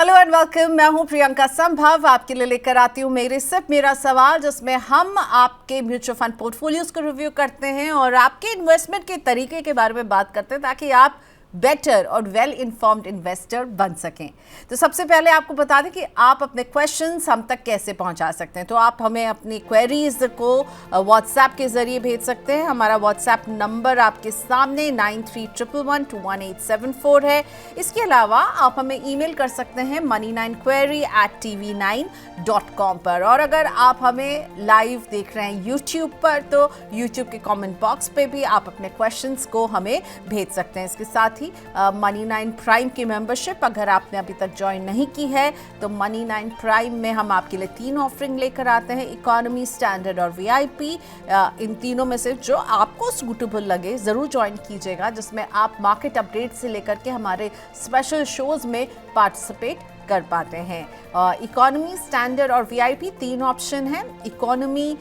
Hello and welcome. मैं हूं प्रियंका संभव, आपके लिए लेकर आती हूं मेरा सवाल, जिसमें हम आपके म्यूचुअल फंड पोर्टफोलियोज को रिव्यू करते हैं और आपके इन्वेस्टमेंट के तरीके के बारे में बात करते हैं ताकि आप बेटर और वेल इन्फॉर्म्ड इन्वेस्टर बन सकें। तो सबसे पहले आपको बता दें कि आप अपने क्वेश्चंस हम तक कैसे पहुंचा सकते हैं। तो आप हमें अपनी क्वेरीज को व्हाट्सएप के जरिए भेज सकते हैं। हमारा व्हाट्सएप नंबर आपके सामने 9311211874 है। इसके अलावा आप हमें ईमेल कर सकते हैं money9query@tv9.com पर। और अगर आप हमें लाइव देख रहे हैं यूट्यूब पर, तो यूट्यूब के कमेंट बॉक्स पे भी आप अपने क्वेश्चंस को हमें भेज सकते हैं। इसके साथ मनी 9 प्राइम की मेंबरशिप अगर आपने अभी तक ज्वाइन नहीं की है, तो मनी 9 प्राइम में हम आपके लिए 3 ऑफरिंग लेकर आते हैं, इकोनॉमी, स्टैंडर्ड और वीआईपी। इन तीनों में से जो आपको सूटेबल लगे जरूर ज्वाइन कीजिएगा, जिसमें आप मार्केट अपडेट से लेकर के हमारे स्पेशल शोज में पार्टिसिपेट कर पाते हैं। इकोनॉमी, स्टैंडर्ड और वीआईपी 3 ऑप्शन हैं। इकोनॉमी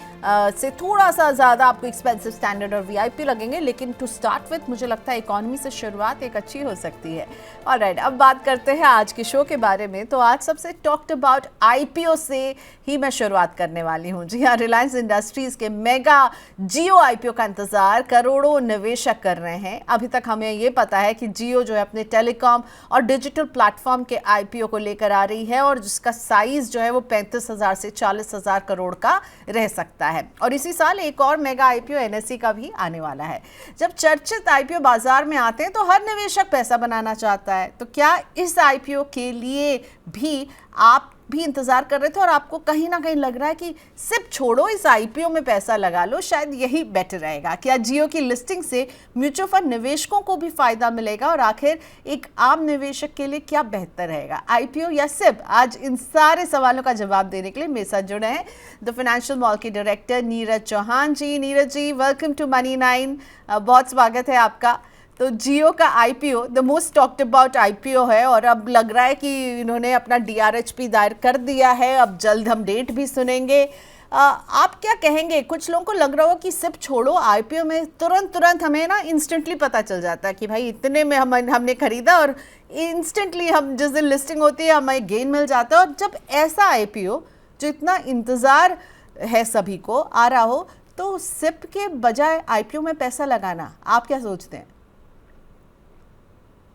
से थोड़ा सा ज़्यादा आपको एक्सपेंसिव स्टैंडर्ड और वीआईपी लगेंगे, लेकिन टू स्टार्ट विथ मुझे लगता है इकोनॉमी से शुरुआत एक अच्छी हो सकती है। ऑलराइट, अब बात करते हैं आज के शो के बारे में। तो आज सबसे टॉक्ड अबाउट आईपीओ से ही मैं शुरुआत करने वाली हूँ। जी हाँ, रिलायंस इंडस्ट्रीज के मेगा जियो आईपीओ का इंतजार करोड़ों निवेशक कर रहे हैं। अभी तक हमें ये पता है कि जियो जो है अपने टेलीकॉम और डिजिटल प्लेटफॉर्म के आईपीओ को लेकर आ रही है, और जिसका साइज जो है वो 35,000 से 40,000 करोड़ का रह सकता है। और इसी साल एक और मेगा आईपीओ एनएसई का भी आने वाला है। जब चर्चित आईपीओ बाजार में आते हैं तो हर निवेशक पैसा बनाना चाहता है। तो क्या इस आईपीओ के लिए भी आप भी इंतजार कर रहे थे और आपको कहीं ना कहीं लग रहा है कि सिर्फ छोड़ो, इस आईपीओ में पैसा लगा लो, शायद यही बेटर रहेगा? क्या जियो की लिस्टिंग से म्यूचुअल फंड निवेशकों को भी फायदा मिलेगा, और आखिर एक आम निवेशक के लिए क्या बेहतर रहेगा, आईपीओ या सिप? आज इन सारे सवालों का जवाब देने के लिए मेरे साथ जुड़े हैं द फाइनेंशियल मॉल के director Neeraj Chauhan ji. Neeraj ji, welcome to Money 9। बहुत स्वागत है आपका। तो जियो का IPO the most talked about IPO है, और अब लग रहा है कि इन्होंने अपना डीआरएचपी दायर कर दिया है। अब जल्द हम डेट भी सुनेंगे। आप क्या कहेंगे? कुछ लोगों को लग रहा हो कि सिर्फ छोड़ो, आईपीओ में तुरंत हमें ना इंस्टेंटली पता चल जाता है कि भाई इतने में हमने खरीदा, और इंस्टेंटली हम जिस दिन लिस्टिंग होती है हमें गेन मिल जाता है। और जब ऐसा आईपीओ जो इतना इंतज़ार है सभी को आ रहा हो, तो सिप के बजाय आईपीओ में पैसा लगाना, आप क्या सोचते हैं?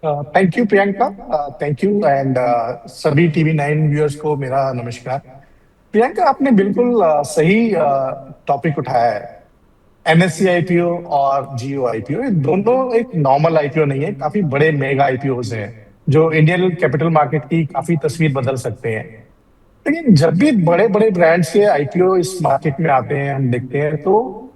Thank you Priyanka, thank you and सभी टीवी 9 व्यूअर्स को मेरा नमस्कार। प्रियंका, आपने बिल्कुल सही टॉपिक उठाया है। एनएससी आईपीओ और जियो आईपीओ, ये दोनों एक नॉर्मल आईपीओ नहीं है, काफी बड़े मेगा आईपीओ हैं जो इंडियन कैपिटल मार्केट की काफी तस्वीर बदल सकते हैं। लेकिन जब भी बड़े बड़े ब्रांड्स के आईपीओ इस मार्केट में आते हैं, हम देखते हैं तो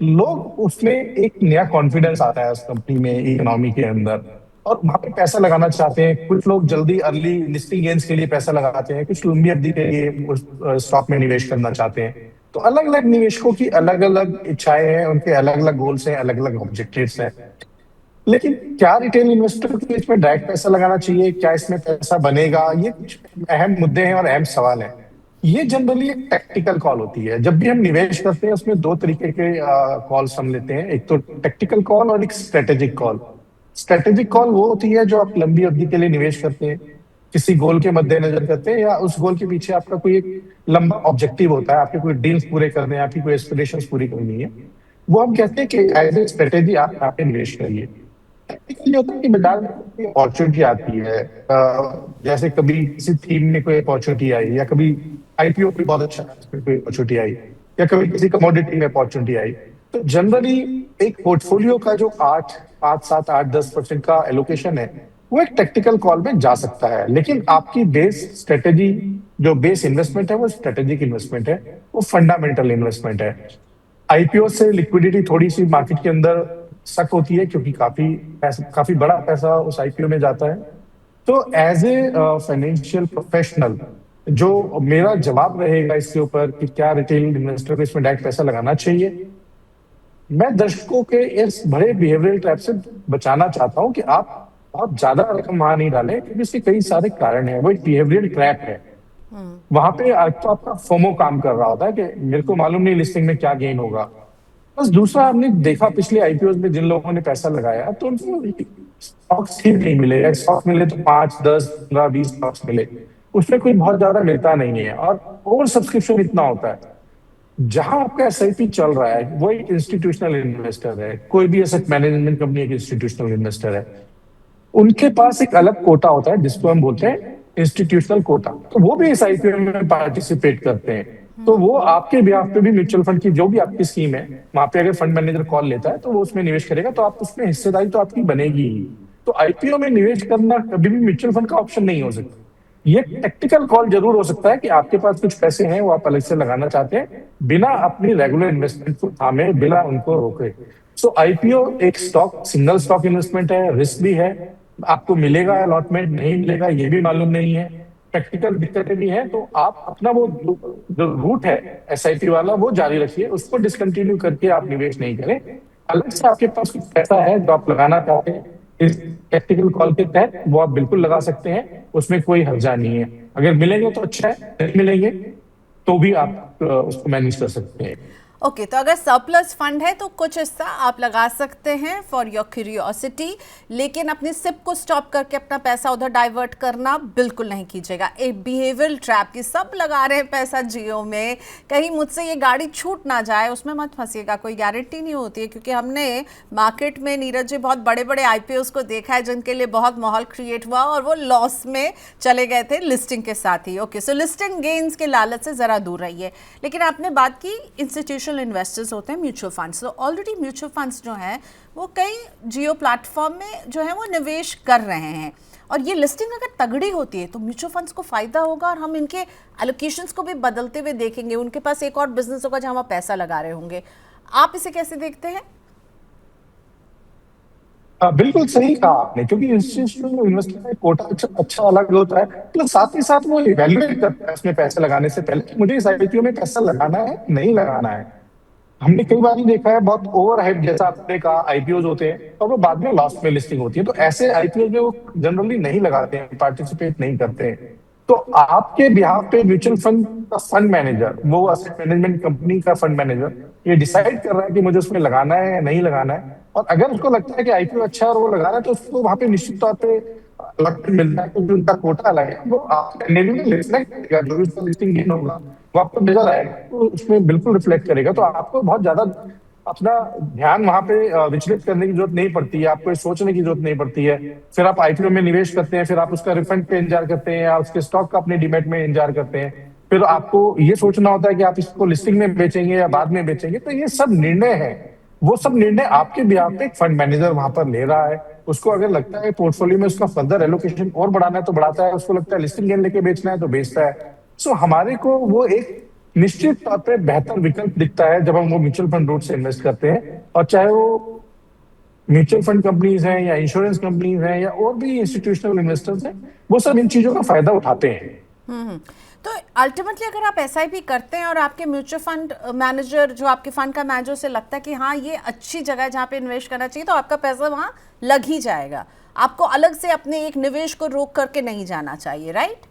लोग उसमें एक नया कॉन्फिडेंस आता है उस कंपनी में, इकोनॉमी के अंदर, और वहां पे पैसा लगाना चाहते हैं। कुछ लोग जल्दी अर्ली लिस्टिंग गेन्स के लिए पैसा लगाते हैं, कुछ लंबी अवधि के लिए उस स्टॉक में निवेश करना चाहते हैं। तो अलग अलग निवेशकों की अलग अलग इच्छाएं हैं, उनके अलग अलग गोल्स हैं, अलग अलग ऑब्जेक्टिव्स हैं। लेकिन क्या रिटेल इन्वेस्टर को इसमें डायरेक्ट पैसा लगाना चाहिए? क्या इसमें पैसा बनेगा? ये कुछ अहम मुद्दे हैं और अहम सवाल हैं। ये जनरली एक टैक्टिकल कॉल होती है। जब भी हम निवेश करते हैं उसमें 2 तरीके के कॉल्स हम लेते हैं, एक तो टैक्टिकल कॉल और एक स्ट्रेटेजिक कॉल। स्ट्रेटेजिक कॉल वो होती है जो आप लंबी अवधि के लिए निवेश करते हैं, किसी गोल के मद्देनजर करते हैं, या उस गोल के पीछे आपका कोई एक लंबा ऑब्जेक्टिव होता है, आपके कोई डील्स पूरे करने हैं, आपकी कोई एस्पिरेशंस पूरी करनी है। वो हम कहते हैं कि एज ए स्ट्रेटेजी आप यहाँ पे निवेश करिए। टैक्टिकल ये होता है कि बाजार में कोई अपॉर्चुनिटी आती है, जैसे कभी किसी थीम में कोई अपॉर्चुनिटी आई, या कभी आईपीओ भी बहुत अच्छा कोई अपॉर्चुनिटी आई, या कभी किसी कमोडिटी में अपॉर्चुनिटी आई। तो जनरली एक पोर्टफोलियो का जो 5, 7, 8, 10% का एलोकेशन है, वो एक टेक्निकल कॉल में जा सकता है। लेकिन आपकी बेस स्ट्रेटेजी, जो बेस इन्वेस्टमेंट है, वो स्ट्रेटेजिक इन्वेस्टमेंट है, वो फंडामेंटल इन्वेस्टमेंट है। आईपीओ से लिक्विडिटी थोड़ी सी मार्केट के अंदर सक होती है, क्योंकि काफी बड़ा पैसा उस आईपीओ में जाता है। तो एज ए फाइनेंशियल प्रोफेशनल, जो मेरा जवाब रहेगा इसके ऊपर कि क्या रिटेल इन्वेस्टर को इसमें डायरेक्ट पैसा लगाना चाहिए, मैं दर्शकों के इस बड़े बिहेवियरल ट्रैप से बचाना चाहता हूं कि आप बहुत ज्यादा रकम वहां नहीं डालें, क्योंकि इसके कई सारे कारण हैं। वो एक बिहेवियरल ट्रैप है। वहां पे तो आपका फोमो काम कर रहा होता है कि मेरे को मालूम नहीं लिस्टिंग में क्या गेन होगा। बस दूसरा, हमने देखा पिछले आईपीओ में जिन लोगों ने पैसा लगाया तो उनको स्टॉक्स ही नहीं मिले, स्टॉक्स मिले तो 5, 10, 15, 20 स्टॉक्स मिले, उसमें कोई बहुत ज्यादा मिलता नहीं है और ओवर सब्सक्रिप्शन इतना होता है। जहां आपका एसआईपी चल रहा है वो एक इंस्टीट्यूशनल इन्वेस्टर है, कोई भी एसेट मैनेजमेंट कंपनी एक इंस्टीट्यूशनल इन्वेस्टर है, उनके पास एक अलग कोटा होता है जिसको हम बोलते हैं इंस्टीट्यूशनल कोटा, तो वो भी इस आईपीओ में पार्टिसिपेट करते हैं। तो वो आपके ब्याह पे भी म्यूचुअल फंड की जो भी आपकी स्कीम है वहां पे अगर फंड मैनेजर कॉल लेता है तो वो उसमें निवेश करेगा, तो आप उसमें हिस्सेदारी तो आपकी बनेगी ही। तो आईपीओ में निवेश करना कभी भी म्यूचुअल फंड का ऑप्शन नहीं हो सकता। ये टेक्निकल कॉल जरूर हो सकता है कि आपके पास कुछ पैसे हैं वो आप अलग से लगाना चाहते हैं बिना अपनी रेगुलर इन्वेस्टमेंट को थामे, बिना उनको रोके। सो आईपीओ एक स्टॉक, सिंगल स्टॉक इन्वेस्टमेंट है, रिस्क भी है, आपको मिलेगा अलॉटमेंट नहीं मिलेगा ये भी मालूम नहीं है, टेक्निकल दिक्कतें भी हैं, तो आप अपना वो जो रूट है एसआईपी वाला वो जारी रखिए, उसको डिसकंटिन्यू करके आप निवेश नहीं करें। अलग से आपके पास कुछ पैसा है जो आप लगाना चाहते हैं इस टेक्निकल कॉल के तहत, वो आप बिल्कुल लगा सकते हैं, उसमें कोई हर्जा नहीं है। अगर मिलेंगे तो अच्छा है, नहीं मिलेंगे तो भी आप उसको मैनेज कर सकते हैं। ओके तो अगर सरप्लस फंड है तो कुछ हिस्सा आप लगा सकते हैं फॉर योर क्यूरियोसिटी, लेकिन अपनी सिप को स्टॉप करके अपना पैसा उधर डाइवर्ट करना बिल्कुल नहीं कीजिएगा। एक बिहेवियरल ट्रैप की सब लगा रहे हैं पैसा जियो में, कहीं मुझसे ये गाड़ी छूट ना जाए उसमें मत फंसिएगा, कोई गारंटी नहीं होती है। क्योंकि हमने मार्केट में नीरज जी बहुत बड़े बड़े आईपीओस को देखा है जिनके लिए बहुत माहौल क्रिएट हुआ और वो लॉस में चले गए थे लिस्टिंग के साथ ही। ओके सो लिस्टिंग गेन्स के लालच से ज़रा दूर रहिए। लेकिन आपने बात की इंस्टीट्यूशनल इन्वेस्टर्स होते हैं म्यूचुअल फंड्स, तो ऑलरेडी म्यूचुअल फंड्स जो हैं वो कई जियो प्लेटफॉर्म में जो है वो निवेश कर रहे हैं, और ये लिस्टिंग अगर तगड़ी होती है तो म्यूचुअल फंड्स को फायदा होगा और हम इनके एलोकेशंस को भी बदलते हुए देखेंगे, उनके पास एक और बिजनेस होगा जहां वो पैसा लगा रहे होंगे। आप इसे कैसे देखते हैं? बिल्कुल सही कहा आपने, क्योंकि इंस्टीट्यूशनल इन्वेस्टर का कोटा अच्छा अलग होता है, प्लस साथ ही साथ वो इवेल्युएट करता है उसमें पैसे लगाने से पहले कि मुझे इस आईपीओ में पैसा लगाना है नहीं लगाना है। हमने कई बार ही देखा है बहुत ओवर हाइप, जैसा आपने कहा आईपीओ होते हैं और वो बाद में लास्ट में लिस्टिंग होती है, तो ऐसे आईपीओ में वो जनरली नहीं लगाते हैं, पार्टिसिपेट नहीं करते हैं। तो आपके बिहाफ पे म्यूचुअल फंड का फंड मैनेजर, वो एसेट मैनेजमेंट कंपनी का फंड मैनेजर ये डिसाइड कर रहा है कि मुझे उसमें लगाना है या नहीं लगाना है, और अगर उसको लगता है कि आईपीओ अच्छा है और वो लगा रहा है तो उसको वहां पे निश्चित तौर पे अलग मिलता है, क्योंकि उनका कोटा अलग है, वो आपके NAV में रिफ्लेक्ट करेगा, जो भी उसका लिस्टिंग गेन होगा वो आपको नजर आएगा, तो उसमें बिल्कुल रिफ्लेक्ट करेगा। तो आपको बहुत ज्यादा अपना ध्यान वहां पे विचलित करने की जरूरत नहीं पड़ती है, आपको सोचने की जरूरत नहीं पड़ती है। फिर आप आईपीओ में निवेश करते हैं, फिर आप उसका रिफंड पे इंतजार करते हैं या उसके स्टॉक का अपने डीमैट में इंतजार करते हैं, फिर आपको ये सोचना होता है कि आप इसको लिस्टिंग में बेचेंगे या बाद में बेचेंगे। तो ये सब निर्णय है, वो सब निर्णय आपके बिहाफ पे एक फंड मैनेजर वहां पर ले रहा है। उसको अगर लगता है पोर्टफोलियो में उसका फर्दर एलोकेशन और बढ़ाना है तो बढ़ाता है, उसको लगता है लिस्टिंग गेन लेके बेचना है तो बेचता है। सो हमारे को वो एक निश्चित तौर पे बेहतर विकल्प दिखता है जब हम वो म्यूचुअल फंड रूट से इन्वेस्ट करते हैं, और चाहे वो म्यूचुअल फंड कंपनीज हैं या इंश्योरेंस कंपनीज हैं या और भी इंस्टीट्यूशनल इन्वेस्टर्स हैं, वो सब इन चीजों का फायदा उठाते हैं। तो अल्टीमेटली अगर आप एसआईपी करते हैं और आपके म्यूचुअल फंड मैनेजर जो आपके फंड का मैनेजर से लगता है कि हाँ ये अच्छी जगह है जहाँ पे इन्वेस्ट करना चाहिए, तो आपका पैसा वहाँ लग ही जाएगा, आपको अलग से अपने एक निवेश को रोक करके नहीं जाना चाहिए, राइट?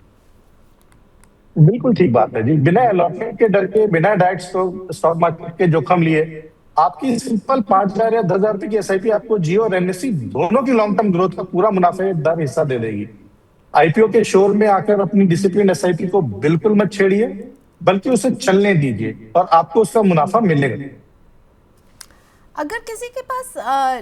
बिल्कुल ठीक बात है जी, बिना अलॉटमेंट के डर के, बिना डायरेक्ट स्टॉक मार्केट के जोखिम लिए आपकी सिंपल 5,000 या 10,000 रुपए की एसआईपी आपको जियो और एनएससी दोनों की लॉन्ग टर्म ग्रोथ का पूरा मुनाफेदार हिस्सा दे देगी। आईपीओ के शोर में आकर अपनी डिसिप्लिन एसआईपी को बिल्कुल मत छेड़िए, बल्कि उसे चलने दीजिए और आपको उसका मुनाफा मिलेगा। अगर किसी के पास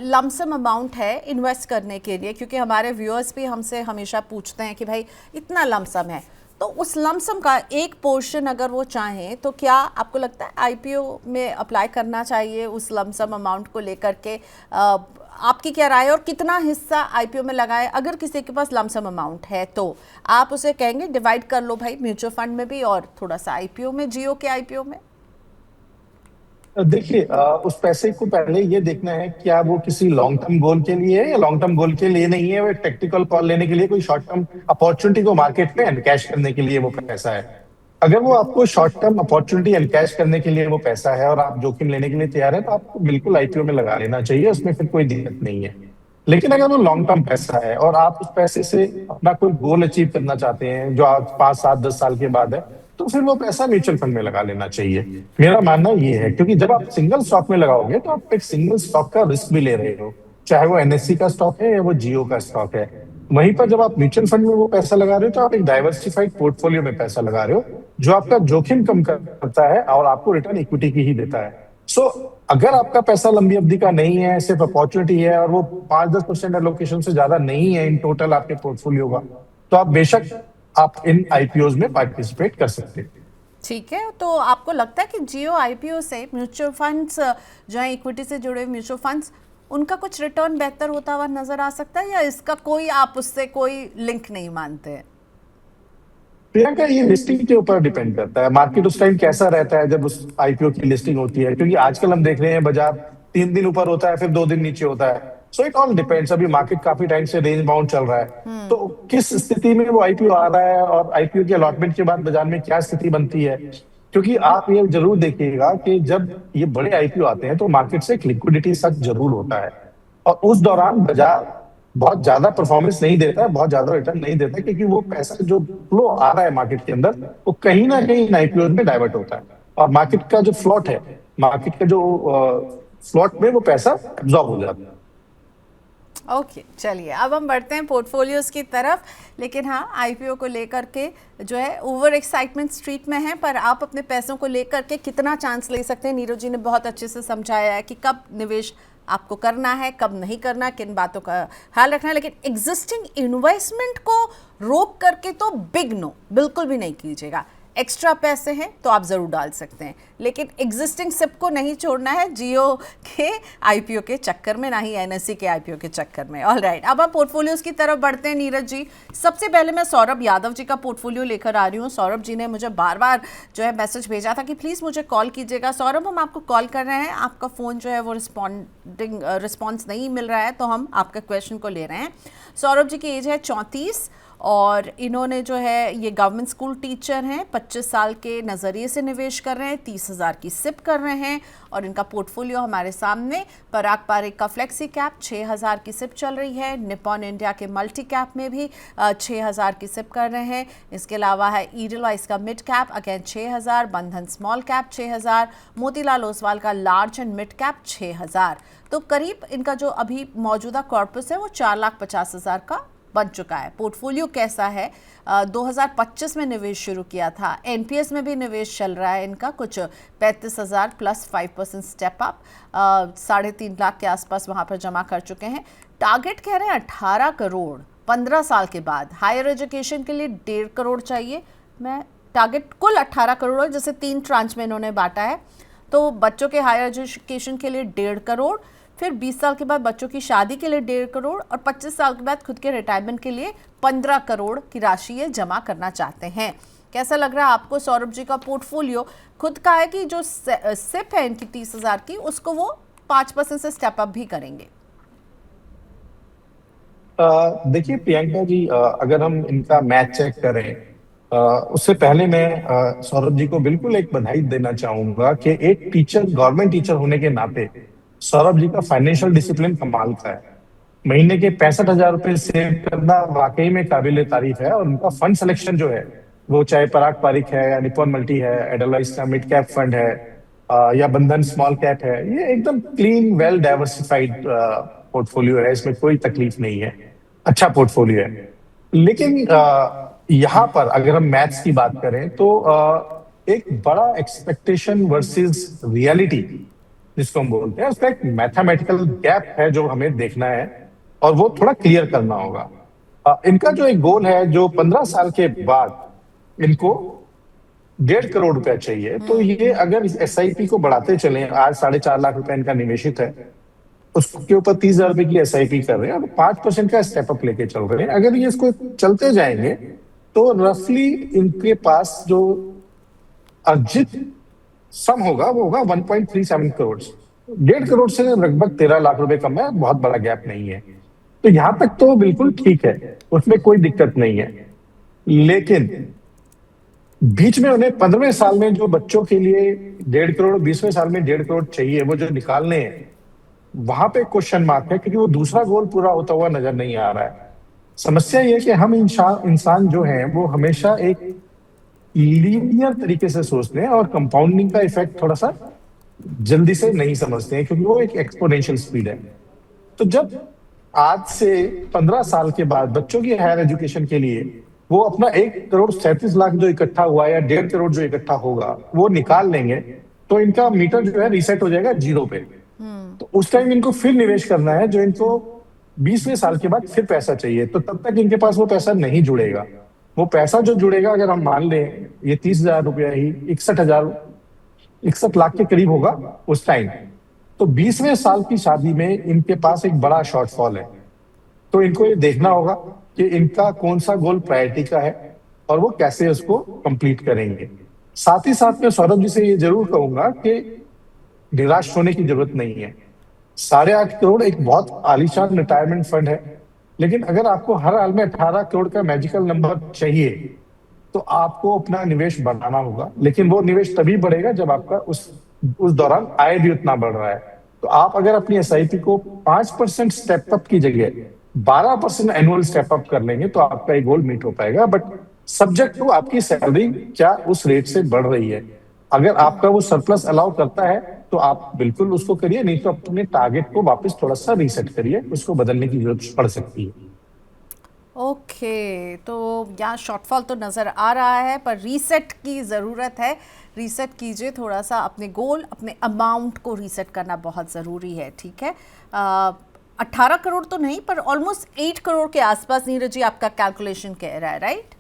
लमसम अमाउंट है इन्वेस्ट करने के लिए, क्योंकि हमारे व्यूअर्स भी हमसे हमेशा पूछते हैं कि भाई इतना लमसम है, तो उस लमसम का एक पोर्शन अगर वो चाहें तो क्या आपको लगता है आईपीओ में अप्लाई करना चाहिए उस लमसम अमाउंट को लेकर के? आपकी क्या राय है और कितना हिस्सा आईपीओ में लगाए? अगर किसी के पास लमसम अमाउंट है तो आप उसे कहेंगे डिवाइड कर लो भाई, म्यूचुअल फंड में भी और थोड़ा सा आईपीओ में, जियो के आईपीओ में? देखिए, उस पैसे को पहले ये देखना है क्या वो किसी लॉन्ग टर्म गोल के लिए है या लॉन्ग टर्म गोल के लिए नहीं है, वो एक टेक्निकल कॉल लेने के लिए, कोई शॉर्ट टर्म अपॉर्चुनिटी को मार्केट में एनकैश करने के लिए वो पैसा है। अगर वो आपको शॉर्ट टर्म अपॉर्चुनिटी एनकैश करने के लिए वो पैसा है और आप जोखिम लेने के लिए तैयार है, तो आपको बिल्कुल आईपीओ में लगा लेना चाहिए, उसमें फिर कोई दिक्कत नहीं है। लेकिन अगर वो लॉन्ग टर्म पैसा है और आप उस पैसे से अपना कोई गोल अचीव करना चाहते हैं जो आज 5, 7, 10 साल के बाद है, तो फिर वो पैसा म्यूचुअल फंड में लगा लेना चाहिए। मेरा मानना ये है, क्योंकि जब आप सिंगल स्टॉक में लगाओगे तो आप एक सिंगल स्टॉक का रिस्क भी ले रहे हो, चाहे वो एनएससी का स्टॉक है या वो जियो का स्टॉक है। वहीं पर जब आप म्यूचुअल फंड में वो पैसा लगा रहे हो तो आप एक डाइवर्सिफाइड पोर्टफोलियो में पैसा लगा रहे हो, जो आपका जोखिम कम करता है और आपको रिटर्न इक्विटी की ही देता है। सो अगर आपका पैसा लंबी अवधि का नहीं है, सिर्फ अपॉर्चुनिटी है और वो 5-10% एलोकेशन से ज्यादा नहीं है इन टोटल आपके पोर्टफोलियो का, तो आप बेशक आप इन आईपीओज में पार्टिसिपेट कर सकते हैं। ठीक है, तो आपको लगता है कि जियो आईपीओ से म्यूचुअल फंड्स जो है इक्विटी से जुड़े म्यूचुअल फंड्स, उनका कुछ रिटर्न बेहतर होता हुआ नजर आ सकता है, या इसका कोई आप उससे कोई लिंक नहीं मानते हैं? प्रियंका, ये लिस्टिंग के ऊपर डिपेंड करता है, मार्केट उस टाइम कैसा रहता है जब उस आईपीओ की लिस्टिंग होती है, क्योंकि आजकल हम देख रहे हैं बाजार 3 दिन ऊपर होता है, फिर 2 दिन नीचे होता है। So it all depends. अभी मार्केट काफी टाइम से रेंज बाउंड चल रहा है, तो किस स्थिति में वो आईपीओ आ रहा है और आईपीओ के अलॉटमेंट के बाद बाजार में क्या स्थिति बनती है। क्योंकि आप ये जरूर देखिएगा कि जब ये बड़े आईपीओ आते हैं तो मार्केट से एक लिक्विडिटी सक जरूर होता है, और उस दौरान बाजार बहुत ज्यादा परफॉर्मेंस नहीं देता है, बहुत ज्यादा रिटर्न नहीं देता है, क्योंकि वो पैसा जो फ्लो आ रहा है मार्केट के अंदर वो कहीं ना कहीं इन आईपीओ में डाइवर्ट होता है, और मार्केट का जो फ्लोट है, मार्केट का जो फ्लोट में वो पैसा एब्जॉर्ब हो जाता है। ओके, चलिए अब हम बढ़ते हैं पोर्टफोलियोज की तरफ। लेकिन हाँ, आईपीओ को लेकर के जो है ओवर एक्साइटमेंट स्ट्रीट में है, पर आप अपने पैसों को लेकर के कितना चांस ले सकते हैं, नीरज जी ने बहुत अच्छे से समझाया है कि कब निवेश आपको करना है, कब नहीं करना, किन बातों का ख्याल रखना है। लेकिन एग्जिस्टिंग इन्वेस्टमेंट को रोक करके तो बिग नो बिल्कुल भी नहीं कीजिएगा। एक्स्ट्रा पैसे हैं तो आप ज़रूर डाल सकते हैं, लेकिन एग्जिस्टिंग सिप को नहीं छोड़ना है जियो के आईपीओ के चक्कर में, ना ही एनएससी के आईपीओ के चक्कर में। ऑल राइट, अब हम पोर्टफोलियोज की तरफ बढ़ते हैं नीरज जी। सबसे पहले मैं सौरभ यादव जी का पोर्टफोलियो लेकर आ रही हूँ। सौरभ जी ने मुझे बार बार जो है मैसेज भेजा था कि प्लीज़ मुझे कॉल कीजिएगा। सौरभ, हम आपको कॉल कर रहे हैं, आपका फ़ोन जो है वो रिस्पॉन्स नहीं मिल रहा है, तो हम आपका क्वेश्चन को ले रहे हैं। सौरभ जी की एज है 34 और इन्होंने जो है ये गवर्नमेंट स्कूल टीचर हैं, 25 साल के नज़रिए से निवेश कर रहे हैं, 30,000 की सिप कर रहे हैं, और इनका पोर्टफोलियो हमारे सामने। पराग पारिक का फ्लेक्सी कैप 6,000 की सिप चल रही है। निपॉन इंडिया के मल्टी कैप में भी 6,000 की सिप कर रहे हैं। इसके अलावा है ईडलवाइस का मिड कैप अगेन 6,000, बंधन स्मॉल कैप 6,000, मोतीलाल ओसवाल का लार्ज एंड मिड कैप 6,000। तो करीब इनका जो अभी मौजूदा कॉर्पस है वो 4,50,000 का बन चुका है। पोर्टफोलियो कैसा है? 2025 में निवेश शुरू किया था, एनपीएस में भी निवेश चल रहा है इनका, कुछ 35,000 प्लस 5% स्टेप अप, 3.5 लाख के आसपास वहाँ पर जमा कर चुके हैं। टारगेट कह रहे हैं 18 करोड़ 15 साल के बाद। हायर एजुकेशन के लिए 1.5 करोड़ चाहिए। मैं टारगेट कुल 18 करोड़, जैसे 3 ट्रांच में इन्होंने बांटा है, तो बच्चों के हायर एजुकेशन के लिए 1.5 करोड़, फिर 20 साल के बाद बच्चों की शादी के लिए 1.5 करोड़, और 25 साल के बाद खुद के रिटायरमेंट के लिए 15 करोड़ की राशि ये जमा करना चाहते हैं। कैसा लग रहा है आपको सौरभ जी का पोर्टफोलियो? खुद का है कि जो सिप है इनकी 30,000 की, उसको वो 5% से स्टेप अप भी करेंगे? देखिए प्रियंका जी, अगर हम इनका मैथ चेक करें, उससे पहले मैं सौरभ जी को बिल्कुल एक बधाई देना चाहूंगा कि एक टीचर, गवर्नमेंट टीचर होने के नाते सौरभ जी का फाइनेंशियल डिसिप्लिन कमाल का है। महीने के 65,000 रुपए सेव करना वाकई में काबिल तारीफ है, और उनका फंड सिलेक्शन जो है, वो चाहे पराग पारिक है या निपॉन मल्टी है, एडलवाइस का मिड कैप फंड है, या बंधन स्मॉल कैप है, ये एकदम क्लीन वेल डाइवर्सिफाइड पोर्टफोलियो है, इसमें कोई तकलीफ नहीं है, अच्छा पोर्टफोलियो है। लेकिन यहाँ पर अगर हम मैथ्स की बात करें तो एक बड़ा एक्सपेक्टेशन वर्सेस रियलिटी जिसको हम बोलते हैं, उसका एक मैथमेटिकल गैप है जो हमें देखना है, और वो थोड़ा क्लियर करना होगा। इनका जो एक गोल है, जो 15 साल के बाद इनको 1.5 करोड़ रुपया चाहिए, तो ये अगर इस एसआईपी को बढ़ाते चले, आज 4.5 लाख रुपए इनका निवेशित है, उसके ऊपर 30,000 रुपए की एसआईपी कर रहे हैं और 5% का स्टेप अप लेके चल रहे हैं, अगर ये इसको चलते जाएंगे तो रफली इनके पास जो अर्जित सम होगा वो होगा 1.37 करोड़। 1.5 करोड़ से लगभग 13 लाख रुपए कम है, बहुत बड़ा गैप नहीं है। तो यहां तक तो बिल्कुल ठीक है, उसमें कोई दिक्कत नहीं है। लेकिन बीच में उन्हें 15वें साल में जो बच्चों के लिए 1.5 करोड़, 20वें साल में 1.5 करोड़ चाहिए, वो जो निकालने हैं, वहां पे क्वेश्चन मार्क है, क्योंकि वो दूसरा गोल पूरा होता हुआ नजर नहीं आ रहा है। समस्या ये है कि हम इंसान जो हैं वो हमेशा एक लीनियर तरीके से सोचते हैं, और कंपाउंडिंग का इफेक्ट थोड़ा सा जल्दी से नहीं समझते हैं, क्योंकि वो एक एक्सपोनेंशियल स्पीड है। तो जब आज से 15 साल के बाद बच्चों की हायर एजुकेशन के लिए वो अपना 1 करोड़ 37 लाख जो इकट्ठा हुआ या 1.5 करोड़ जो इकट्ठा होगा वो निकाल लेंगे, तो इनका मीटर जो है रीसेट हो जाएगा 0 पे। तो उस टाइम इनको फिर निवेश करना है, जो इनको 20वें साल के बाद फिर पैसा चाहिए, तो तब तक इनके पास वो पैसा नहीं जुड़ेगा। वो पैसा जो जुड़ेगा, अगर हम मान लें ये 30,000 रुपया ही 61 लाख के करीब होगा उस टाइम, तो 20वें साल की शादी में इनके पास एक बड़ा शॉर्टफॉल है। तो इनको ये देखना होगा कि इनका कौन सा गोल प्रायोरिटी का है और वो कैसे उसको कंप्लीट करेंगे। साथ ही साथ में सौरभ जी से ये जरूर कहूंगा कि निराश होने की जरूरत नहीं है। 8.5 करोड़ एक बहुत आलीशान रिटायरमेंट फंड है, लेकिन अगर आपको हर हाल में 18 करोड़ का मैजिकल नंबर चाहिए तो आपको अपना निवेश बढ़ाना होगा, लेकिन वो निवेश तभी बढ़ेगा जब आपका उस दौरान आय भी उतना बढ़ रहा है। तो आप अगर अपनी एसआईपी को 5% स्टेप अप की जगह 12% एनुअल स्टेप अप कर लेंगे तो आपका ये गोल मीट हो पाएगा, बट सब्जेक्ट टू आपकी सैलरी क्या उस रेट से बढ़ रही है। अगर आपका वो सरप्लस अलाउ करता है तो आप बिल्कुल उसको करिए, नहीं तो अपने टारगेट को वापस थोड़ा सा रीसेट करिए, उसको बदलने की जरूरत पड़ सकती है। ओके, तो यहाँ शॉर्टफॉल तो नज़र आ रहा है, पर रीसेट की ज़रूरत है। रीसेट कीजिए थोड़ा सा अपने गोल, अपने अमाउंट को रीसेट करना बहुत ज़रूरी है। ठीक है, 18 करोड़ तो नहीं, पर ऑलमोस्ट 8 करोड़ के आसपास नीरज जी आपका कैलकुलेशन कह रहा है, राइट?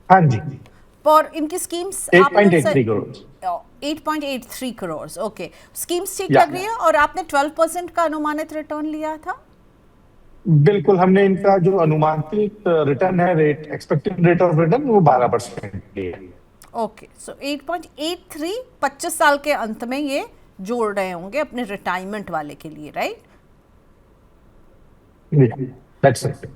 हाँ जी। और इनकी schemes 8.83 crore 8.83 crore. Okay, schemes ठीक या लग रही है। और आपने 12% का अनुमानित रिटर्न लिया था? बिल्कुल, हमने इनका जो अनुमानित रिटर्न है, rate expected rate of return, वो 12% लिया। ओके, सो 8.83 25 साल के अंत में ये जोड़ रहे होंगे अपने रिटायरमेंट वाले के लिए, राइट? That's it.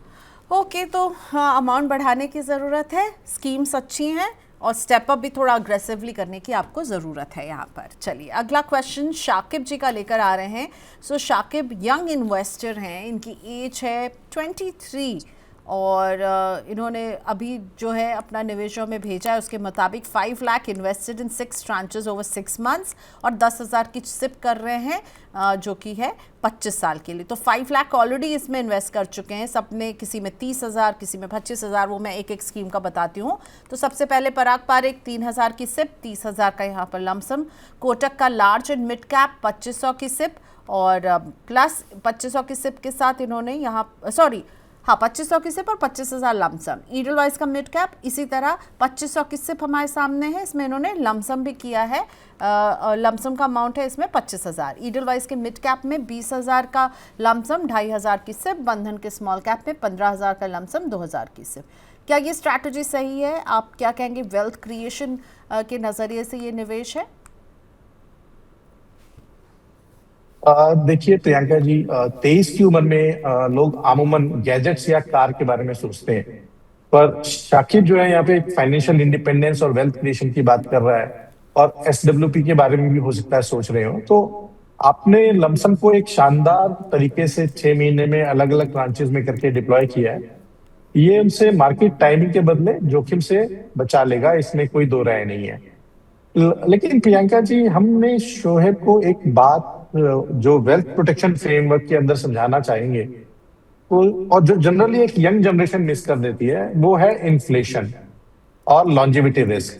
ओके, तो हाँ, अमाउंट बढ़ाने की ज़रूरत है, स्कीम्स अच्छी हैं और स्टेप अप भी थोड़ा अग्रेसिवली करने की आपको ज़रूरत है यहाँ पर। चलिए, अगला क्वेश्चन शाकिब जी का लेकर आ रहे हैं। सो शाकिब यंग इन्वेस्टर हैं, इनकी एज है 23 और इन्होंने अभी जो है अपना निवेशों में भेजा है, उसके मुताबिक 5 lakh invested in 6 tranches over 6 months और 10,000 की सिप कर रहे हैं, जो कि है 25 साल के लिए। तो 5 लाख ऑलरेडी इसमें इन्वेस्ट कर चुके हैं सब में, किसी में 30,000, किसी में 25,000, वो मैं एक एक स्कीम का बताती हूँ। तो सबसे पहले पराग पारिक 3,000 की सिप, 30,000 का यहाँ पर लमसम। कोटक का लार्ज एंड मिड कैप 2500 की सिप और प्लस 2500 की सिप के साथ इन्होंने यहाँ 2500 की सिप और 25,000 लमसम। ईडलवाइज का मिड कैप इसी तरह 2500 की सिप हमारे सामने है, इसमें इन्होंने लमसम भी किया है। लमसम का अमाउंट है इसमें 25,000। ईडलवाइज के मिड कैप में 20,000 का लमसम, 2,500 की सिप। बंधन के स्मॉल कैप में 15,000 का लमसम, 2,000 की सिप। क्या ये स्ट्रैटेजी सही है? आप क्या कहेंगे, वेल्थ क्रिएशन के नज़रिए से ये निवेश है? देखिए प्रियंका जी, 23 की उम्र में लोग आमूमन गैजेट्स या कार के बारे में सोचते हैं, पर शाकिब जो है यहाँ पे फाइनेंशियल इंडिपेंडेंस और वेल्थ क्रिएशन की बात कर रहा है और एसडब्ल्यूपी के बारे में भी हो सकता है सोच रहे हो। तो आपने लमसम को एक शानदार तरीके से 6 महीने में अलग अलग ब्रांचेस में करके डिप्लॉय किया है। ये उनसे मार्केट टाइमिंग के बदले जोखिम से बचा लेगा, इसमें कोई दो राय नहीं है। लेकिन प्रियंका जी, हमने शोहेब को एक बात जो वेल्थ प्रोटेक्शन फ्रेमवर्क के अंदर समझाना चाहेंगे, तो और जो जनरली एक यंग जनरेशन मिस कर देती है, वो है इन्फ्लेशन और लॉन्जेविटी रिस्क।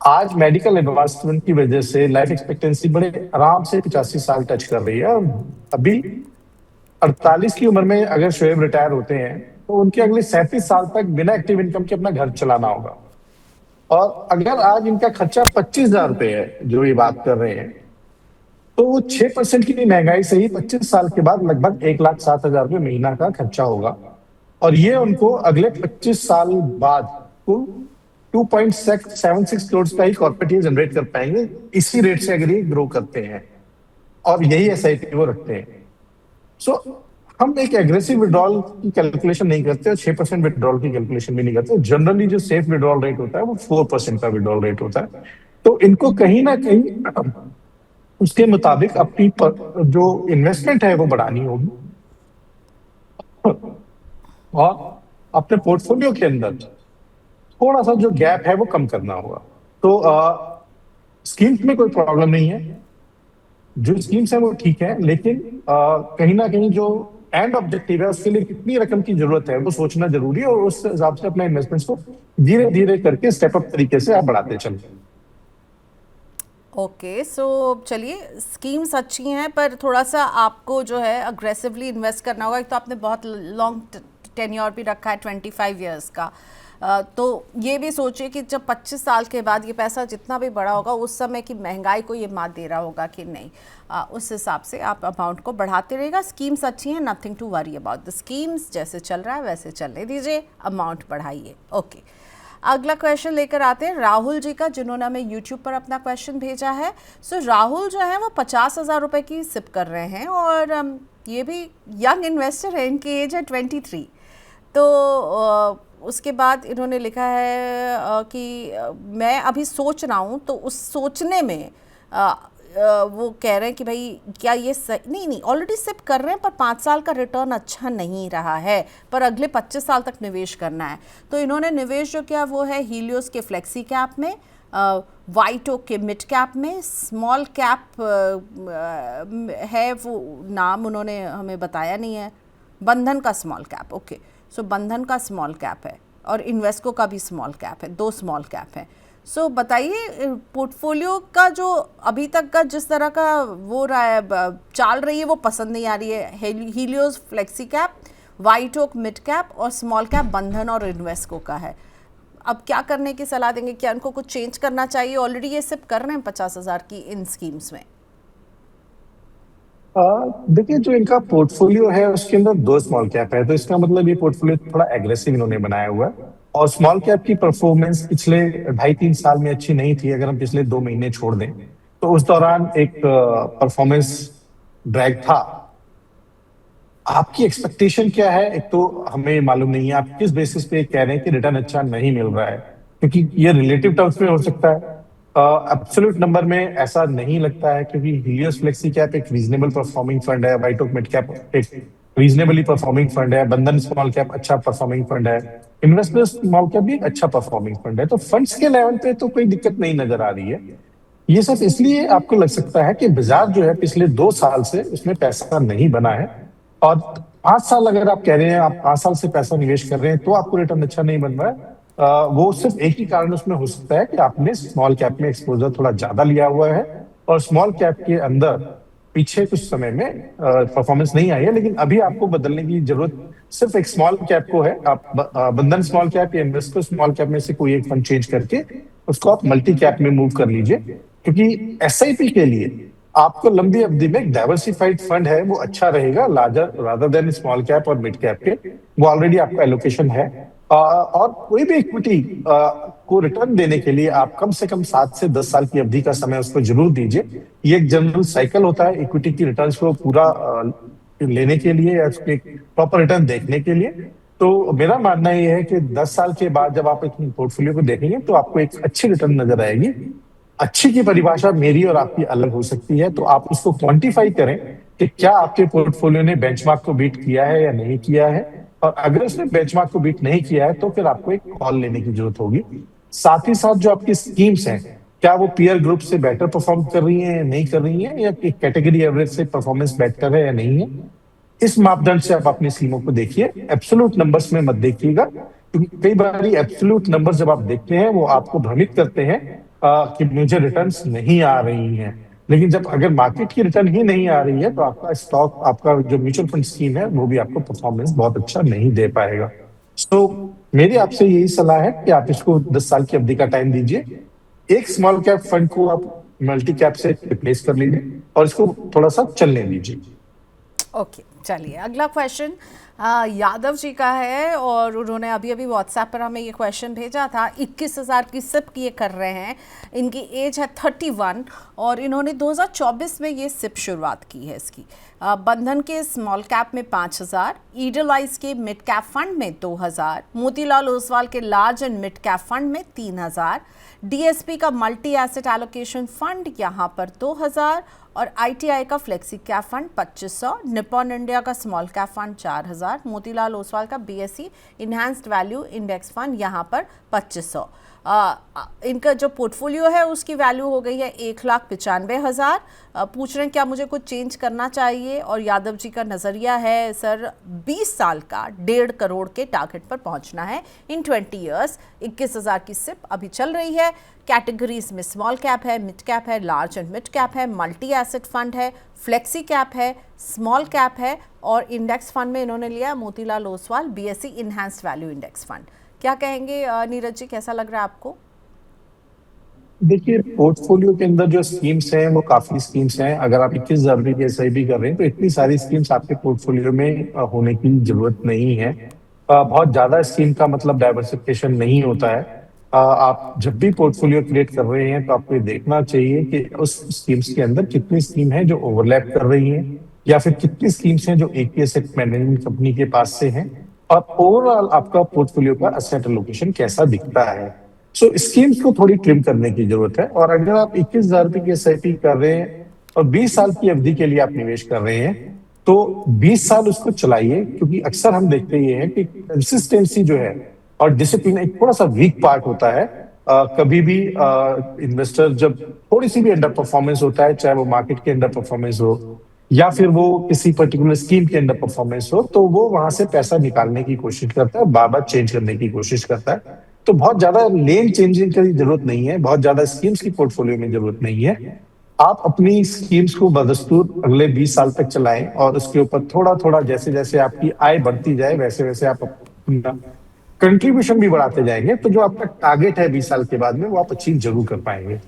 आज मेडिकल एडवांसमेंट की वजह से लाइफ एक्सपेक्टेंसी बड़े आराम से 85 साल टच कर रही है। अभी 48 की उम्र में अगर शोएब रिटायर होते हैं तो उनके अगले 37 साल तक बिना एक्टिव इनकम के अपना घर चलाना होगा। और अगर आज इनका खर्चा 25,000 रुपए है, जो ये बात कर रहे हैं, तो वो 6% की महंगाई से ही 25 साल के बाद लगभग 1,07,000 रुपए महीना का खर्चा होगा। और ये उनको अगले 25 साल बाद कुल 2.76 करोड़ का ही कॉर्पोरेट जनरेट कर पाएंगे, इसी रेट से अगर ये ग्रो करते हैं और यही एसआईपी वो रखते हैं। सो हम एक एग्रेसिव विड्रॉल की कैलकुलेशन नहीं करते और 6% विड्रॉल की कैलकुलेशन भी नहीं करते। जनरली जो सेफ विड्रॉल रेट होता है वो 4% का विड्रॉल रेट होता है। तो इनको कहीं ना कहीं उसके मुताबिक अपनी जो इन्वेस्टमेंट है वो बढ़ानी होगी और अपने पोर्टफोलियो के अंदर थोड़ा सा जो गैप है वो कम करना होगा। तो स्कीम्स में कोई प्रॉब्लम नहीं है, जो स्कीम्स है वो ठीक है, लेकिन कहीं ना कहीं जो एंड ऑब्जेक्टिव है उसके लिए कितनी रकम की जरूरत है वो सोचना जरूरी है, और उस हिसाब से अपने इन्वेस्टमेंट्स को धीरे धीरे करके स्टेप अप तरीके से आप बढ़ाते चलें। ओके, सो चलिए, स्कीम्स अच्छी हैं पर थोड़ा सा आपको जो है अग्रेसिवली इन्वेस्ट करना होगा। एक तो आपने बहुत लॉन्ग टेन्योर भी रखा है 25 इयर्स का, तो ये भी सोचिए कि जब 25 साल के बाद ये पैसा जितना भी बड़ा होगा उस समय की महंगाई को ये मात दे रहा होगा कि नहीं। उस हिसाब से आप अमाउंट को बढ़ाते रहेगा। स्कीम्स अच्छी हैं, nothing to worry about the schemes, जैसे चल रहा है वैसे चलने दीजिए, अमाउंट बढ़ाइए। ओके, अगला क्वेश्चन लेकर आते हैं राहुल जी का, जिन्होंने हमें यूट्यूब पर अपना क्वेश्चन भेजा है। सो राहुल जो है वो 50,000 रुपये की सिप कर रहे हैं, और ये भी यंग इन्वेस्टर है, इनकी एज है 23। तो उसके बाद इन्होंने लिखा है कि मैं अभी सोच रहा हूँ, तो उस सोचने में वो कह रहे हैं कि भाई क्या ये सही नहीं, ऑलरेडी सिप कर रहे हैं पर 5 साल का रिटर्न अच्छा नहीं रहा है, पर अगले 25 साल तक निवेश करना है। तो इन्होंने निवेश जो किया वो है हीलियोस के फ्लेक्सी कैप में, वाइट ओक के मिड कैप में, स्मॉल कैप है वो नाम उन्होंने हमें बताया नहीं है, बंधन का स्मॉल कैप। ओके, सो बंधन का स्मॉल कैप है और इन्वेस्को का भी स्मॉल कैप है, 2 स्मॉल कैप है। सो बताइए पोर्टफोलियो का जो अभी तक का जिस तरह का वो रहा है, चाल रही है, वो पसंद नहीं आ रही है। Helios flexi cap, White Oak mid cap और स्मॉल कैप बंधन और इन्वेस्को का है। अब क्या करने की सलाह देंगे? क्या उनको कुछ चेंज करना चाहिए? ऑलरेडी ये सिर्फ कर रहे हैं 50,000 की इन स्कीम्स में। देखिए, जो इनका पोर्टफोलियो है उसके अंदर 2 स्मॉल कैप है, तो इसका मतलब ये पोर्टफोलियो थोड़ा एग्रेसिव इन्होंने बनाया हुआ है। और स्मॉल कैप की परफॉर्मेंस पिछले 2.5-3 साल में अच्छी नहीं थी। अगर हम पिछले 2 महीने छोड़ दें तो उस दौरान एक परफॉर्मेंस ड्रैग था। आपकी एक्सपेक्टेशन क्या है, एक तो हमें मालूम नहीं है। आप किस बेसिस पे कह रहे हैं कि रिटर्न अच्छा नहीं मिल रहा है, क्योंकि ये रिलेटिव टर्म्स में हो सकता है, एब्सोल्यूट नंबर में ऐसा नहीं लगता है, क्योंकि हीलियोस फ्लेक्सी कैप एक रीजनेबल परफॉर्मिंग फंड है, वाइट ओक मिड कैप एक रीजनेबली परफॉर्मिंग फंड है, बंधन स्मॉल कैप अच्छा परफॉर्मिंग फंड है, इन्वेस्टमेंट स्मॉल कैप भी एक अच्छा परफॉर्मिंग फंड है। तो फंड्स के लेवल पे तो कोई दिक्कत नहीं नजर आ रही है। ये सिर्फ इसलिए आपको लग सकता है कि बाजार जो है पिछले 2 साल से उसमें पैसा नहीं बना है, और 5 साल अगर आप कह रहे हैं, आप 5 साल से पैसा निवेश कर रहे हैं तो आपको रिटर्न अच्छा नहीं बन रहा है। वो सिर्फ एक ही कारण उसमें हो सकता है कि आपने स्मॉल कैप में एक्सपोजर थोड़ा ज्यादा लिया हुआ है, और स्मॉल कैप के अंदर पीछे कुछ समय में परफॉर्मेंस नहीं आई है। लेकिन अभी आपको बदलने की जरूरत सिर्फ एक स्मॉल कैप को है। आप बंधन स्मॉल कैप या इन्वेस्को स्मॉल कैप में से कोई एक फंड चेंज करके उसको आप मल्टी कैप में मूव कर लीजिए, क्योंकि एसआईपी के लिए आपको लंबी अवधि में एक डाइवर्सिफाइड फंड है वो अच्छा रहेगा, larger rather than small cap और मिड कैप के। वो ऑलरेडी आपका एलोकेशन है। और कोई भी इक्विटी को रिटर्न देने के लिए आप कम से कम 7 से 10 साल की अवधि का समय उसको जरूर दीजिए। ये एक जनरल साइकिल होता है इक्विटी की रिटर्न्स को पूरा लेने के लिए या उसके प्रॉपर रिटर्न देखने के लिए। तो मेरा मानना यह है कि 10 साल के बाद जब आप अपनी पोर्टफोलियो को देखेंगे तो आपको एक अच्छी रिटर्न नजर आएगी। अच्छी की परिभाषा मेरी और आपकी अलग हो सकती है, तो आप उसको क्वांटिफाई करें कि क्या आपके पोर्टफोलियो ने बेंचमार्क को बीट किया है या नहीं किया है। और अगर उसने बेंचमार्क को बीट नहीं किया है तो फिर आपको एक कॉल लेने की जरूरत होगी। साथ ही साथ जो आपकी स्कीम्स हैं, क्या वो पीयर ग्रुप से बेटर परफॉर्म कर रही हैं या नहीं कर रही हैं, या कैटेगरी एवरेज से परफॉर्मेंस बेटर है या नहीं है। इस मापदंड से आप अपनी स्कीमों को देखिए, एब्सोल्यूट नंबर्स में मत देखिएगा, क्योंकि कई बार एब्सोल्यूट नंबर जब आप देखते हैं वो आपको भ्रमित करते हैं कि मुझे रिटर्न्स नहीं आ रही हैं। लेकिन जब अगर मार्केट की रिटर्न ही नहीं आ रही है तो आपका स्टॉक, आपका जो म्यूचुअल फंड स्कीम है वो भी आपको परफॉर्मेंस बहुत अच्छा नहीं दे पाएगा। तो मेरी आपसे यही सलाह है कि आप इसको 10 साल की अवधि का टाइम दीजिए। एक स्मॉल कैप फंड को आप मल्टी कैप से रिप्लेस कर लीजिए और इसको थोड़ा सा चलने दीजिए। ओके, चलिए अगला क्वेश्चन यादव जी का है, और उन्होंने अभी अभी व्हाट्सएप पर हमें ये क्वेश्चन भेजा था। 21,000 की सिप ये कर रहे हैं, इनकी एज है 31, और इन्होंने 2024 में ये सिप शुरुआत की है इसकी। बंधन के स्मॉल कैप में 5,000, ईडलाइज के मिड कैप फंड में 2,000, मोतीलाल ओसवाल के large and mid cap fund में 3,000, डीएसपी का मल्टी एसेट एलोकेशन फंड यहाँ पर 2,000, और आईटीआई का flexi cap fund 2,500, Nippon India का small cap fund 4,000, Motilal Oswal का BSE enhanced value index fund यहाँ पर 2,500। इनका जो पोर्टफोलियो है उसकी वैल्यू हो गई है 1,95,000। पूछ रहे हैं क्या मुझे कुछ चेंज करना चाहिए, और यादव जी का नज़रिया है सर 20 साल का 1.5 करोड़ के टारगेट पर पहुंचना है इन 20 ईयर्स। 21,000 की सिप अभी चल रही है। कैटेगरीज में स्मॉल कैप है, मिड कैप है, लार्ज एंड मिड कैप है, मल्टी एसेट फंड है, फ्लेक्सी कैप है, स्मॉल कैप है, और इंडेक्स फंड में इन्होंने लिया Motilal Oswal BSE enhanced value index fund. क्या कहेंगे नीरज जी, कैसा लग रहा है आपको? देखिए, पोर्टफोलियो के अंदर जो स्कीम्स हैं वो काफी स्कीम्स हैं। अगर आप 21,000 की एसआईपी कर रहे हैं तो इतनी सारी स्कीम्स आपके पोर्टफोलियो में होने की जरूरत नहीं है। बहुत ज्यादा स्कीम का मतलब डाइवर्सिफिकेशन नहीं होता है। आप जब भी पोर्टफोलियो क्रिएट कर रहे हैं तो आपको ये देखना चाहिए कि उस स्कीम्स के अंदर कितनी स्कीम है जो ओवरलैप कर रही हैं, या फिर कितनी स्कीम्स हैं जो एक ही एसेट मैनेजमेंट कंपनी के पास से हैं, और ओवरऑल आपका पोर्टफोलियो का एसेट एलोकेशन कैसा दिखता है। सो स्कीम्स को थोड़ी ट्रिम करने की जरूरत है। और अगर आप 21,000 की एसआईपी कर रहे हैं और 20 साल की अवधि के लिए आप निवेश कर रहे हैं तो 20 साल उसको चलाइए, क्योंकि अक्सर हम देखते ये हैं कि कंसिस्टेंसी जो है और डिसिप्लिन एक थोड़ा सा वीक पार्ट होता है। कभी भी इन्वेस्टर जब थोड़ी सी भी अंडर परफॉर्मेंस होता है, चाहे वो मार्केट के अंडर परफॉर्मेंस हो या फिर वो किसी पर्टिकुलर स्कीम के अंडर परफॉर्मेंस हो, तो वो वहां से पैसा निकालने की कोशिश करता है, बार बार चेंज करने की कोशिश करता है। तो बहुत ज्यादा लेन चेंजिंग की जरूरत नहीं है, बहुत ज्यादा स्कीम्स की पोर्टफोलियो में जरूरत नहीं है। आप अपनी स्कीम्स को बदस्तूर अगले 20 साल तक चलाएं, और उसके ऊपर थोड़ा थोड़ा जैसे जैसे आपकी आय बढ़ती जाए वैसे वैसे आप अपना कंट्रीब्यूशन भी बढ़ाते जाएंगे, तो जो आपका टारगेट है 20 साल के बाद में वो आप अचीव जरूर कर पाएंगे।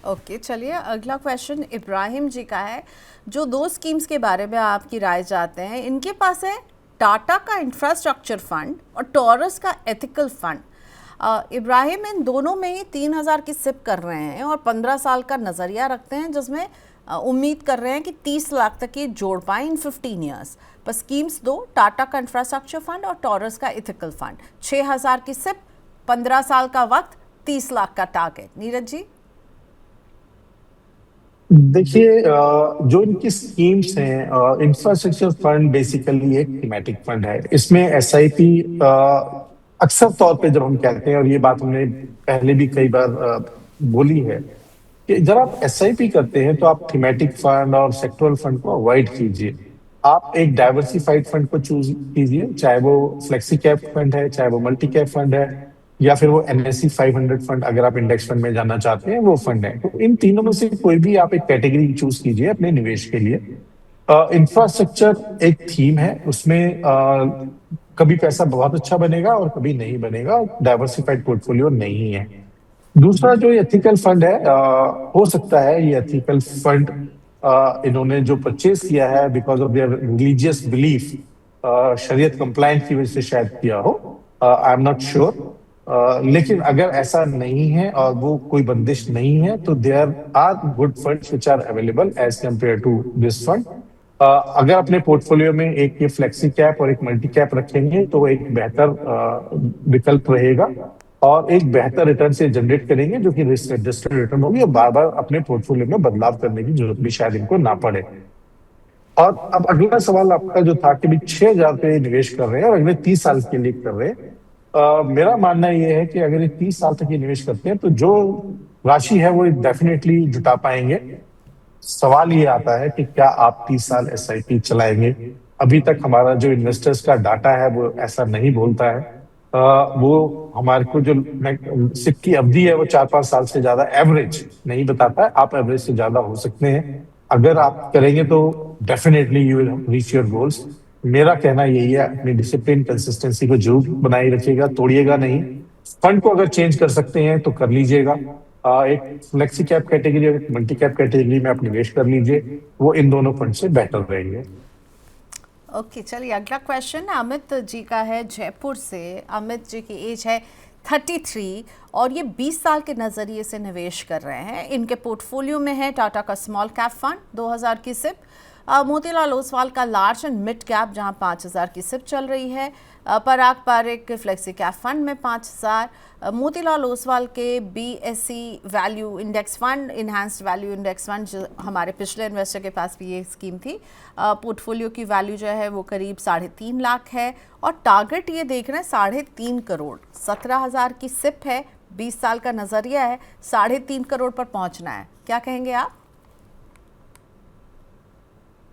ओके, चलिए अगला क्वेश्चन इब्राहिम जी का है। जो 2 स्कीम्स के बारे में आपकी राय चाहते हैं, इनके पास है टाटा का इंफ्रास्ट्रक्चर फंड और टॉरस का एथिकल फंड। इब्राहिम इन दोनों में ही 3,000 की सिप कर रहे हैं और 15 साल का नज़रिया रखते हैं, जिसमें उम्मीद कर रहे हैं कि 30 लाख तक ये जोड़ पाएँ इन 15 ईयर्स। पर स्कीम्स 2, टाटा का इंफ्रास्ट्रक्चर फंड और टॉरस का एथिकल फंड, 6,000 की सिप, 15 साल का वक्त, 30 लाख का टारगेट। नीरज जी? देखिए, जो इनकी स्कीम्स हैं, इंफ्रास्ट्रक्चर फंड बेसिकली एक थीमेटिक फंड है। इसमें एसआईपी अक्सर तौर पे जब हम कहते हैं, और ये बात हमने पहले भी कई बार बोली है, कि जब आप एसआईपी करते हैं तो आप थीमेटिक फंड और सेक्टोरल फंड को अवॉइड कीजिए। आप एक डाइवर्सिफाइड फंड को चूज कीजिए, चाहे वो फ्लेक्सी कैप फंड है, चाहे वो मल्टी कैप फंड है, या फिर वो एनएससी 500 फंड, अगर आप इंडेक्स फंड में जाना चाहते हैं वो फंड है। तो इन तीनों में से कोई भी आप एक कैटेगरी चूज कीजिए अपने निवेश के लिए। इंफ्रास्ट्रक्चर एक थीम है, उसमें कभी पैसा बहुत अच्छा बनेगा और कभी नहीं बनेगा, डाइवर्सिफाइड पोर्टफोलियो नहीं है। दूसरा जो एथिकल फंड है, हो सकता है ये एथिकल फंड इन्होंने जो परचेज किया है because of their religious belief, शरीयत कंप्लायंट की वजह से शायद किया हो, आई एम नॉट श्योर। लेकिन अगर ऐसा नहीं है और वो कोई बंदिश नहीं है, तो there are good funds which are available as compared to this fund. अगर अपने पोर्टफोलियो में एक ये फ्लेक्सी कैप और एक मल्टी कैप रखेंगे तो एक बेहतर विकल्प रहेगा और एक बेहतर रिटर्न से जनरेट करेंगे, जो कि रिस्क एडजस्टेड रिटर्न होगी, और बार बार अपने पोर्टफोलियो में बदलाव करने की जरूरत भी शायद इनको ना पड़े। और अब अगला सवाल आपका जो था कि 6,000 पे निवेश कर रहे हैं और अगले 30 साल के लिए कर रहे हैं, मेरा मानना यह है कि अगर ये 30 साल तक ये निवेश करते हैं तो जो राशि है वो डेफिनेटली जुटा पाएंगे। सवाल ये आता है कि क्या आप 30 साल एसआईपी चलाएंगे? अभी तक हमारा जो इन्वेस्टर्स का डाटा है वो ऐसा नहीं बोलता है। वो हमारे को जो सिप की अवधि है वो 4-5 साल से ज्यादा एवरेज नहीं बताता है। आप एवरेज से ज्यादा हो सकते हैं। अगर आप करेंगे तो definitely you will reach your goals. मेरा कहना यही है, अपनी डिसिप्लिन कंसिस्टेंसी को जरूर बनाए रखिएगा, तोड़िएगा नहीं। फंड को अगर चेंज कर सकते हैं तो कर लीजिएगा। एक फ्लेक्सी कैप कैटेगरी और मल्टी कैप कैटेगरी में आप निवेश कर लीजिए, वो इन दोनों फंड से बेटर रहेंगे। ओके, चलिए अगला क्वेश्चन अमित जी का है जयपुर से। अमित जी की एज है 33 और ये 20 साल के नज़रिए से निवेश कर रहे हैं। इनके पोर्टफोलियो में है टाटा का स्मॉल कैप फंड 2,000 की सिप, मोतीलाल ओसवाल का लार्ज एंड मिड कैप जहां 5,000 की सिप चल रही है, पराग पारेख के फ्लेक्सी कैप फंड में 5,000, मोतीलाल ओसवाल के BSE value index fund, enhanced value index fund, जो हमारे पिछले इन्वेस्टर के पास भी ये स्कीम थी, पोर्टफोलियो की वैल्यू जो है वो करीब 3.5 लाख है और टारगेट ये देख रहे हैं 3.5 करोड़। 17,000 की सिप है, 20 साल का नजरिया है, 3.5 करोड़ पर पहुंचना है। क्या कहेंगे आप?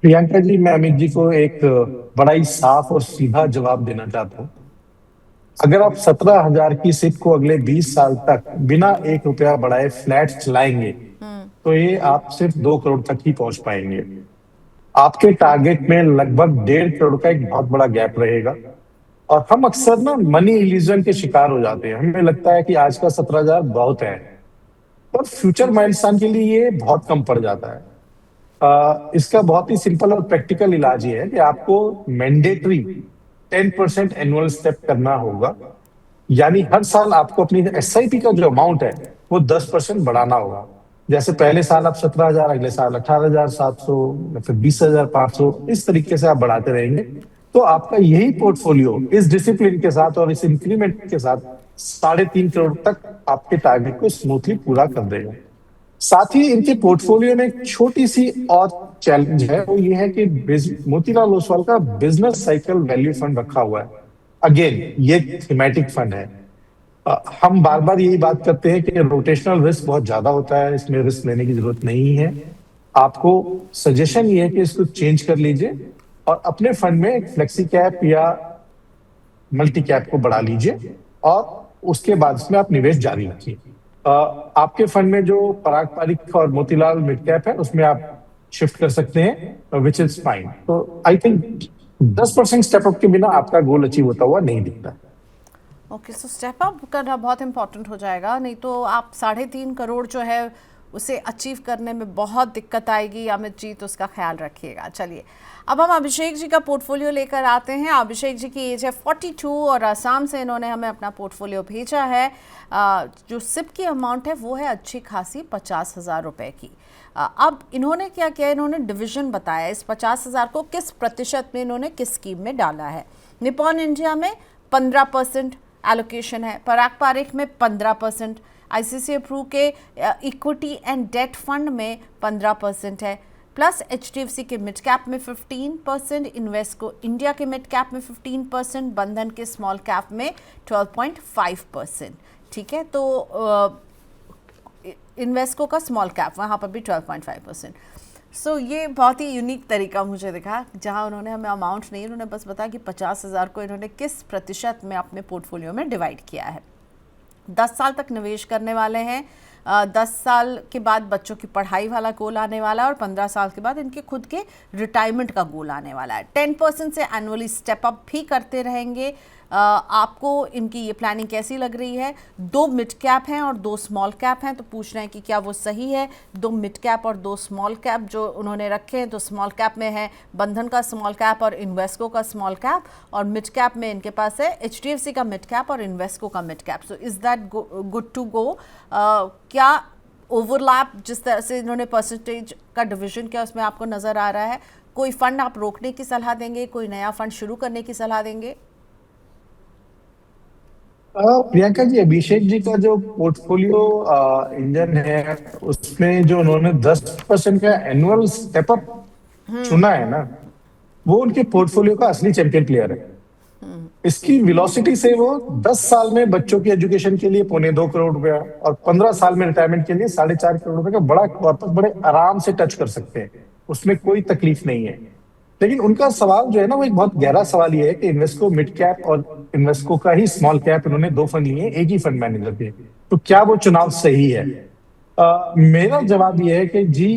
प्रियंका जी, मैं अमित जी को एक बड़ा ही साफ और सीधा जवाब देना चाहता हूँ। अगर आप 17,000 की सिप को अगले 20 साल तक बिना 1 रुपया बढ़ाए फ्लैट चलाएंगे तो ये आप सिर्फ 2 करोड़ तक ही पहुंच पाएंगे। आपके टारगेट में लगभग 1.5 करोड़ का एक बहुत बड़ा गैप रहेगा। और हम अक्सर ना मनी इल्यूजन के शिकार हो जाते हैं। हमें लगता है कि आज का 17,000 बहुत है, पर फ्यूचर माइलस्टोन के लिए ये बहुत कम पड़ जाता है। इसका बहुत ही सिंपल और प्रैक्टिकल इलाज ये है कि आपको मैंडेटरी 10% एनुअल स्टेप करना होगा। यानी हर साल आपको अपनी SIP का जो अमाउंट है वो 10% बढ़ाना होगा। जैसे पहले साल आप 17,000, अगले साल 18,700, फिर 20,500, इस तरीके से आप बढ़ाते रहेंगे तो आपका यही पोर्टफोलियो इस डिसिप्लिन के साथ और इस इंक्रीमेंट के साथ 3.5 करोड़ तक आपके टारगेट को स्मूथली पूरा कर देगा। साथ ही इनके पोर्टफोलियो में एक छोटी सी और चैलेंज है, वो ये है कि मोतीलाल ओसवाल का बिजनेस साइकिल वैल्यू फंड रखा हुआ है। अगेन ये थीमेटिक फंड है। हम बार बार यही बात करते हैं कि रोटेशनल रिस्क बहुत ज्यादा होता है, इसमें रिस्क लेने की जरूरत नहीं है। आपको सजेशन ये है कि इसको चेंज कर लीजिए और अपने फंड में फ्लेक्सी कैप या मल्टी कैप को बढ़ा लीजिए और उसके बाद इसमें आप निवेश जारी रखिए। आपके फंड में जो पराग पारिख और मोतीलाल मिड कैप है उसमें आप शिफ्ट कर सकते हैं, विच इज फाइन। तो आई थिंक 10% स्टेप अप के बिना आपका गोल अचीव होता हुआ नहीं दिखता। ओके, सो स्टेप अप करना बहुत इंपॉर्टेंट हो जाएगा, नहीं तो आप 3.5 करोड़ जो है उसे अचीव करने में बहुत दिक्कत आएगी। अमित जी तो उसका ख्याल रखिएगा। चलिए अब हम अभिषेक जी का पोर्टफोलियो लेकर आते हैं। अभिषेक जी की एज है 42 और आसाम से इन्होंने हमें अपना पोर्टफोलियो भेजा है। जो सिप की अमाउंट है वो है अच्छी खासी 50,000 रुपये की। अब इन्होंने क्या किया, इन्होंने डिवीजन बताया इस 50,000 को किस प्रतिशत में इन्होंने किस स्कीम में डाला है। निपॉन इंडिया में 15% एलोकेशन है, पराग पारिख में 15%, ICICI प्रू के इक्विटी एंड डेट फंड में 15% है, प्लस HDFC के मिड कैप में 15%, इन्वेस्को इंडिया के मिड कैप में 15%, बंधन के स्मॉल कैप में 12.5%। ठीक है, तो इन्वेस्को का स्मॉल कैप वहाँ पर भी 12.5%। सो ये बहुत ही यूनिक तरीका मुझे दिखा, जहाँ उन्होंने हमें अमाउंट नहीं, उन्होंने बस बताया कि 50,000 को इन्होंने किस प्रतिशत में अपने पोर्टफोलियो में डिवाइड किया है। 10 साल तक निवेश करने वाले हैं। 10 साल के बाद बच्चों की पढ़ाई वाला गोल आने वाला है और 15 साल के बाद इनके खुद के रिटायरमेंट का गोल आने वाला है। 10% से एनुअली स्टेप अप भी करते रहेंगे। आपको इनकी ये प्लानिंग कैसी लग रही है? 2 मिड कैप हैं और 2 स्मॉल कैप हैं, तो पूछ रहे हैं कि क्या वो सही है? 2 मिड कैप और 2 स्मॉल कैप जो उन्होंने रखे हैं, तो स्मॉल कैप में है बंधन का स्मॉल कैप और इन्वेस्को का स्मॉल कैप, और मिड कैप में इनके पास है HDFC का मिड कैप और इन्वेस्को का mid cap. So is that good to go? क्या ओवरलैप जिस तरह से इन्होंने परसेंटेज का डिवीजन किया उसमें आपको नज़र आ रहा है? कोई फंड आप रोकने की सलाह देंगे, कोई नया फंड शुरू करने की सलाह देंगे? प्रियंका जी, अभिषेक जी का जो पोर्टफोलियो इंजन है उसमें जो उन्होंने 10% का एनुअल स्टेप अप चुना है ना, वो उनके पोर्टफोलियो का असली चैंपियन प्लेयर है। इसकी वेलोसिटी से वो 10 साल में बच्चों की एजुकेशन के लिए 2.25 करोड़ रुपया और 15 साल में रिटायरमेंट के लिए 4.5 करोड़ रुपए का बड़ा कॉर्पस बड़े आराम से टच कर सकते हैं, उसमें कोई तकलीफ नहीं है। लेकिन उनका सवाल जो है ना, वो एक बहुत गहरा सवाल ये है कि इन्वेस्को मिड कैप और इन्वेस्को का ही स्मॉल कैप, इन्होंने 2 फंड लिए एक ही फंड मैनेजर के, तो क्या वो चुनाव सही है? मेरा जवाब ये है कि जी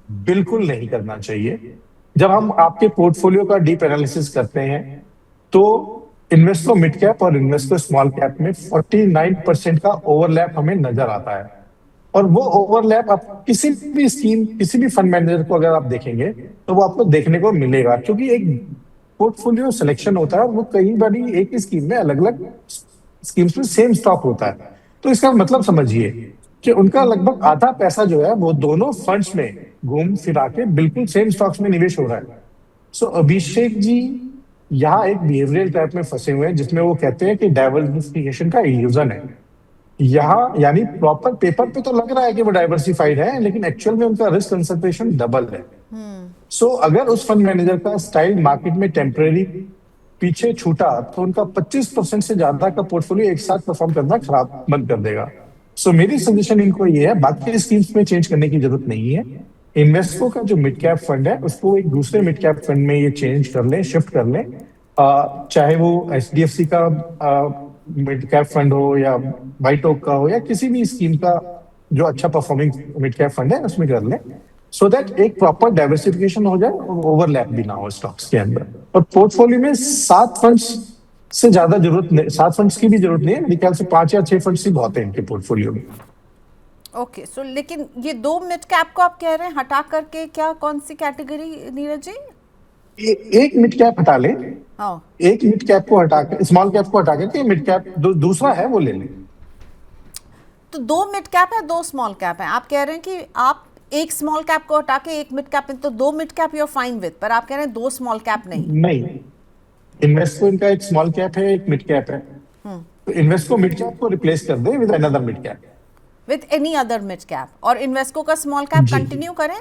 बिल्कुल नहीं करना चाहिए। जब हम आपके पोर्टफोलियो का डीप एनालिसिस करते हैं तो इन्वेस्को मिड कैप और इन्वेस्को स्मॉल कैप में 49% का ओवरलैप हमें नजर आता है। और वो ओवरलैप आप किसी भी स्कीम, किसी भी फंड मैनेजर को अगर आप देखेंगे तो वो आपको देखने को मिलेगा, क्योंकि एक पोर्टफोलियो सिलेक्शन होता है और वो कई बार एक ही स्कीम में अलग अलग स्कीम्स में सेम स्टॉक होता है। तो इसका मतलब समझिए कि उनका लगभग आधा पैसा जो है वो दोनों फंड्स में घूम फिरा के बिल्कुल सेम स्टॉक्स में निवेश हो रहा है। सो अभिषेक जी यहाँ एक बिहेवियरल ट्रैप में फंसे हुए हैं जिसमें वो कहते हैं कि डाइवर्सिफिकेशन का इल्यूजन है। यहाँ यानी प्रॉपर पेपर पे तो लग रहा है कि वो डाइवर्सिफाइड है, लेकिन एक्चुअल में उनका रिस्क कंसंट्रेशन डबल है। सो अगर उस फंड मैनेजर का स्टाइल मार्केट में टेम्परेरी पीछे छूटा तो उनका 25% से ज्यादा का पोर्टफोलियो एक साथ परफॉर्म करना खराब बंद कर देगा। सो मेरी सजेशन इनको ये है, बाकी स्कीम्स में चेंज करने की जरूरत नहीं है। इन्वेस्को का जो मिड कैप फंड है उसको एक दूसरे मिड कैप फंड में ये चेंज कर लें, शिफ्ट कर लें। चाहे वो एचडीएफसी का मिड कैप फंड हो या वाइट ओक का हो या किसी भी स्कीम का जो अच्छा परफॉर्मिंग मिड कैप फंड है उसमें कर लें, सो दैट एक प्रॉपर डाइवर्सिफिकेशन हो जाए और ओवरलैप भी ना हो स्टॉक्स के अंदर। और पोर्टफोलियो में 7 फंड्स से ज्यादा जरूरत नहीं, 7 फंड्स की भी जरूरत नहीं है, मेरे ख्याल से 5 या 6 फंड्स ही बहुत है इनके पोर्टफोलियो में। ओके सो लेकिन ये 2 मिड कैप को आप कह रहे हैं हटा करके क्या, कौन सी कैटेगरी नीरज जी? एक मिड कैप हटा ले, हाँ, एक मिड कैप को हटा के स्मॉल कैप को हटा के मिड कैप दूसरा है वो ले लें। तो 2 मिड कैप है, 2 स्मॉल कैप है। आप कह रहे हैं कि आप एक स्मॉल कैप को हटा के एक मिड कैप, तो 2 mid cap you are fine with, पर आप कह रहे हैं 2 स्मॉल कैप नहीं, इन्वेस्को इनका एक स्मॉल कैप है, एक मिड कैप है। तो इन्वेस्को मिड कैप को रिप्लेस कर दे with another mid cap, with any other mid cap, और इन्वेस्को का स्मॉल कैप कंटिन्यू करें,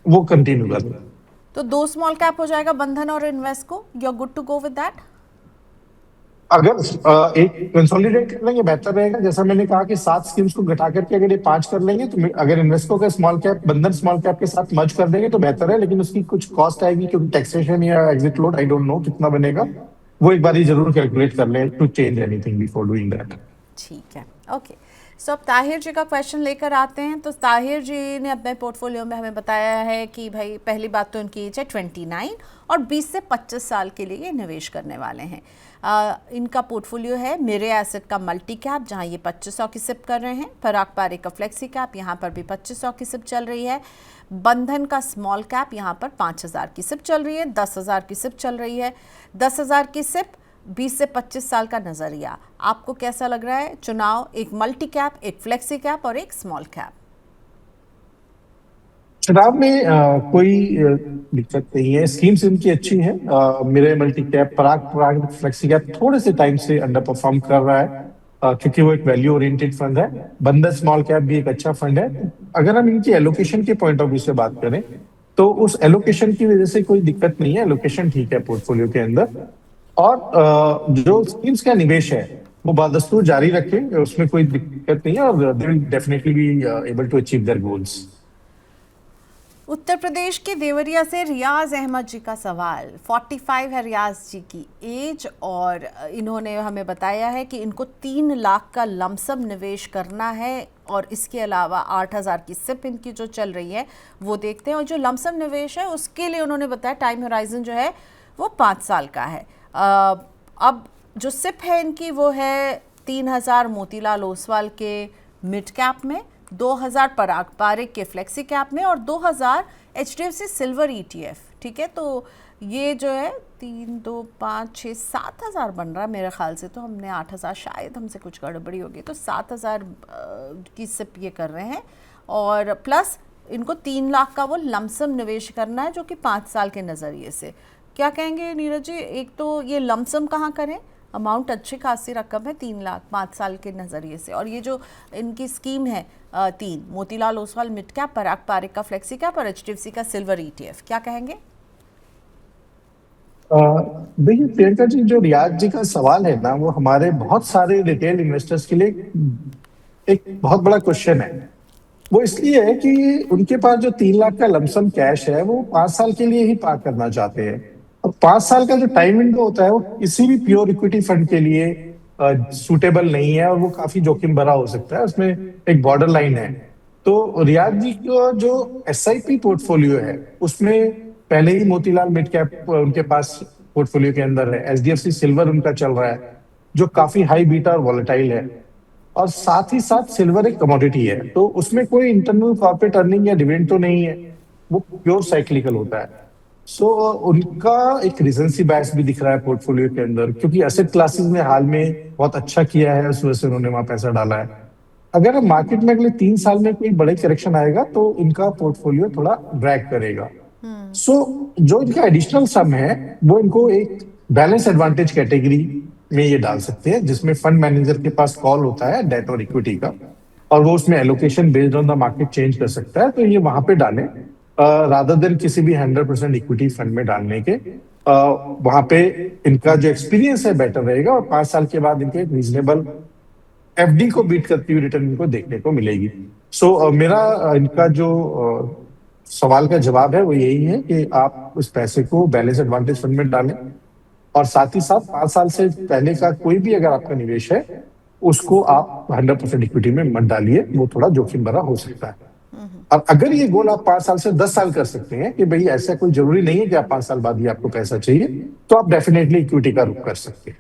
वो कंटिन्यू कर दे। तो 2 स्मॉल कैप हो जाएगा बंधन और Invesco. You are good to go with that. अगर एक कंसोलिडेट कर लेंगे बेहतर रहेगा। जैसा मैंने कहा कि 7 स्कीम्स को घटा करके अगर ये 5 कर लेंगे तो अगर इन्वेस्को का स्मॉल कैप बंधन स्मॉल कैप के साथ मर्ज कर देंगे तो बेहतर है, लेकिन उसकी कुछ कॉस्ट आएगी क्योंकि टैक्सेशन या exit load I don't know कितना बनेगा, वो एक बार ही जरूर कैलकुलेट कर लें to change anything before doing that. ठीक है, ओके। सो अब ताहिर जी का क्वेश्चन लेकर आते हैं। तो ताहिर जी ने अपने पोर्टफोलियो में हमें बताया है कि भाई पहली बात तो उनकी एज है 29 और 20 से 25 साल के लिए ये निवेश करने वाले हैं। इनका पोर्टफोलियो है मेरे एसेट का मल्टी कैप, जहाँ ये 2500 की सिप कर रहे हैं। पराग पारे का फ्लेक्सी कैप, यहाँ पर भी 2500 की सिप चल रही है। बंधन का स्मॉल कैप, यहाँ पर 5000 की सिप चल रही है। 10,000 की सिप चल रही है। 10,000 की सिप, 20 से 25 साल का नज़रिया, आपको कैसा लग रहा है चुनाव? एक मल्टी कैप, एक फ्लेक्सी कैप और एक स्मॉल कैप। चुनाव में कोई दिक्कत नहीं है, स्कीम्स इनकी अच्छी है। मेरे मल्टी कैप पराग फ्लेक्सी कैप थोड़े से टाइम से अंडर परफॉर्म कर रहा है क्योंकि वो एक वैल्यू ओरिएंटेड फंड है। बंधन स्मॉल कैप भी एक अच्छा फंड है। अगर हम इनकी एलोकेशन के पॉइंट ऑफ व्यू से बात करें तो उस एलोकेशन की वजह से कोई दिक्कत नहीं है, एलोकेशन ठीक है पोर्टफोलियो के अंदर। और जो स्कीम्स का निवेश है वो बदस्तूर जारी रखें, उसमें कोई दिक्कत नहीं है और they will definitely be able to achieve their goals. Uttar Pradesh के देवरिया से रियाज अहमद जी का सवाल। 45 है रियाज जी की एज और इन्होंने हमें बताया है कि इनको 3 लाख का लमसम निवेश करना है और इसके अलावा 8,000 की सिप इनकी जो चल रही है वो देखते हैं। और जो लमसम निवेश है उसके लिए उन्होंने बताया टाइम होराइजन जो है वो 5 साल का है। अब जो सिप है इनकी वो है 3,000 मोतीलाल ओसवाल के मिड कैप में, 2,000 पराग पारिक के फ्लेक्सी कैप में और 2,000 HDFC सिल्वर ETF। ठीक है, तो ये जो है 3, 2, 5, 6, 7,000 बन रहा है मेरे ख्याल से। तो हमने 8,000, शायद हमसे कुछ गड़बड़ी होगी, तो 7,000 की सिप ये कर रहे हैं और प्लस इनको 3 लाख का वो लमसम निवेश करना है जो कि 5 साल के नज़रिए से। क्या कहेंगे नीरज जी? एक तो ये लमसम कहाँ करें, अमाउंट अच्छी खासी रकम है 3 लाख 5 साल के नज़रिए से, और ये जो इनकी स्कीम है 3 मोतीलाल ओसवाल मिड कैप, पराग पारिक का फ्लेक्सी कैप और HDFC का सिल्वर ETF, क्या कहेंगे? देखिए प्रियंका जी, जो रियाज जी का सवाल है ना वो हमारे बहुत सारे रिटेल इन्वेस्टर्स के लिए एक बहुत बड़ा क्वेश्चन है। वो इसलिए है कि उनके पास जो 3 लाख का लमसम कैश है वो 5 साल के लिए ही पार्क करना चाहते हैं। और 5 साल का जो टाइम विंडो होता है वो किसी भी प्योर इक्विटी फंड के लिए सूटेबल नहीं है और वो काफी जोखिम भरा हो सकता है, उसमें एक बॉर्डर लाइन है। तो रियाज जी का जो SIP पोर्टफोलियो है उसमें पहले ही मोतीलाल मिड कैप उनके पास पोर्टफोलियो के अंदर है, HDFC सिल्वर उनका चल रहा है जो काफी हाई बीटा और वॉलेटाइल है, और साथ ही साथ सिल्वर एक कमोडिटी है, तो उसमें कोई इंटरनल कॉर्पोरेट अर्निंग या डिविडेंड तो नहीं है, वो प्योर साइक्लिकल होता है। सो उनका एक रीजेंसी बायस भी दिख रहा है पोर्टफोलियो के अंदर, क्योंकि एसेट क्लासेस में हाल में बहुत अच्छा किया है, उस वजह से उन्होंने वहां पैसा डाला है। अगर मार्केट में अगले 3 साल में कोई बड़े करेक्शन आएगा तो इनका पोर्टफोलियो थोड़ा ड्रैग करेगा। सो जो इनका एडिशनल सम है वो इनको एक बैलेंस एडवांटेज कैटेगरी में ये डाल सकते हैं, जिसमें फंड मैनेजर के पास कॉल होता है डेट और इक्विटी का, और वो उसमें allocation based on the market change कर सकता है। तो ये वहां पे डालें रादर देन किसी भी 100% इक्विटी फंड में डालने के। वहां पे इनका जो एक्सपीरियंस है बेटर रहेगा, और 5 साल के बाद इनके रीजनेबल एफडी को बीट करती हुई रिटर्न इनको देखने को मिलेगी। मेरा इनका जो सवाल का जवाब है वो यही है कि आप उस पैसे को बैलेंस एडवांटेज फंड में डालें, और साथ ही साथ 5 साल से पहले का कोई भी अगर आपका निवेश है उसको आप 100% इक्विटी में मत डालिए, वो थोड़ा जोखिम भरा हो सकता है। और अगर ये गोल आप 5 साल से 10 साल कर सकते हैं कि भाई ऐसा कोई जरूरी नहीं है कि आप 5 साल बाद ही आपको पैसा चाहिए, तो आप डेफिनेटली इक्विटी का रुख कर सकते हैं।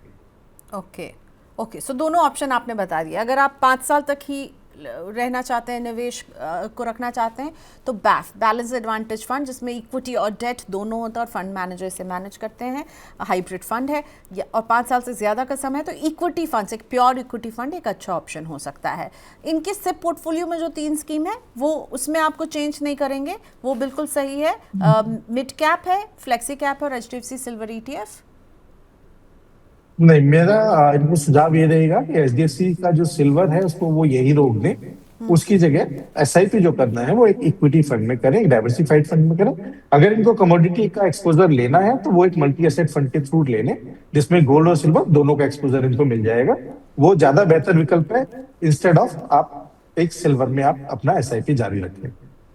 ओके ओके, सो दोनों ऑप्शन आपने बता दिए। अगर आप 5 साल तक ही रहना चाहते हैं, निवेश को रखना चाहते हैं, तो बैफ बैलेंस एडवांटेज फंड, जिसमें इक्विटी और डेट दोनों होता है और फंड मैनेजर इसे मैनेज करते हैं, हाइब्रिड फंड है, और 5 साल से ज़्यादा का समय है तो इक्विटी फंड, एक प्योर इक्विटी फंड एक अच्छा ऑप्शन हो सकता है। इनके सिप पोर्टफोलियो में जो 3 स्कीम है वो उसमें आपको चेंज नहीं करेंगे, वो बिल्कुल सही है। मिड कैप है, फ्लेक्सी कैप है और HDFC सिल्वर ETF। नहीं, मेरा इनको सुझाव ये रहेगा कि एचडीएफसी का जो सिल्वर है उसको वो यही रोक दें, उसकी जगह एसआईपी जो करना है वो एक इक्विटी फंड में करें, एक डाइवर्सिफाइड फंड में करें। अगर इनको कमोडिटी का एक्सपोजर लेना है तो वो एक मल्टी एसेट फंड के थ्रू ले लें, जिसमें गोल्ड और सिल्वर दोनों का एक्सपोजर इनको मिल जाएगा। वो ज्यादा बेहतर विकल्प है, इंस्टेड ऑफ आप एक सिल्वर में आप अपना एसआईपी जारी रखें।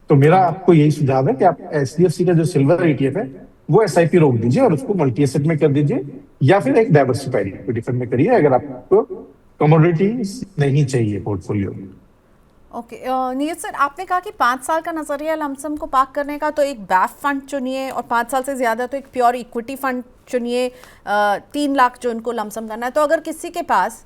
तो मेरा आपको यही सुझाव है कि आप एचडीएफसी का जो सिल्वर ईटीएफ है वो एसआईपी रोक दीजिए और उसको मल्टी एसेट में कर दीजिए, या फिर एक डाइवर्सिफाइड इक्विटी फंड में करिए अगर आपको कमोडिटी नहीं चाहिए पोर्टफोलियो में। ओके नीरज सर, आपने कहा कि 5 साल का नजरिया लमसम को पार्क करने का, तो एक बैफ फंड चुनिए, और 5 साल से ज़्यादा तो एक प्योर इक्विटी फंड चुनिए। 3 लाख जो उनको लमसम करना है, तो अगर किसी के पास,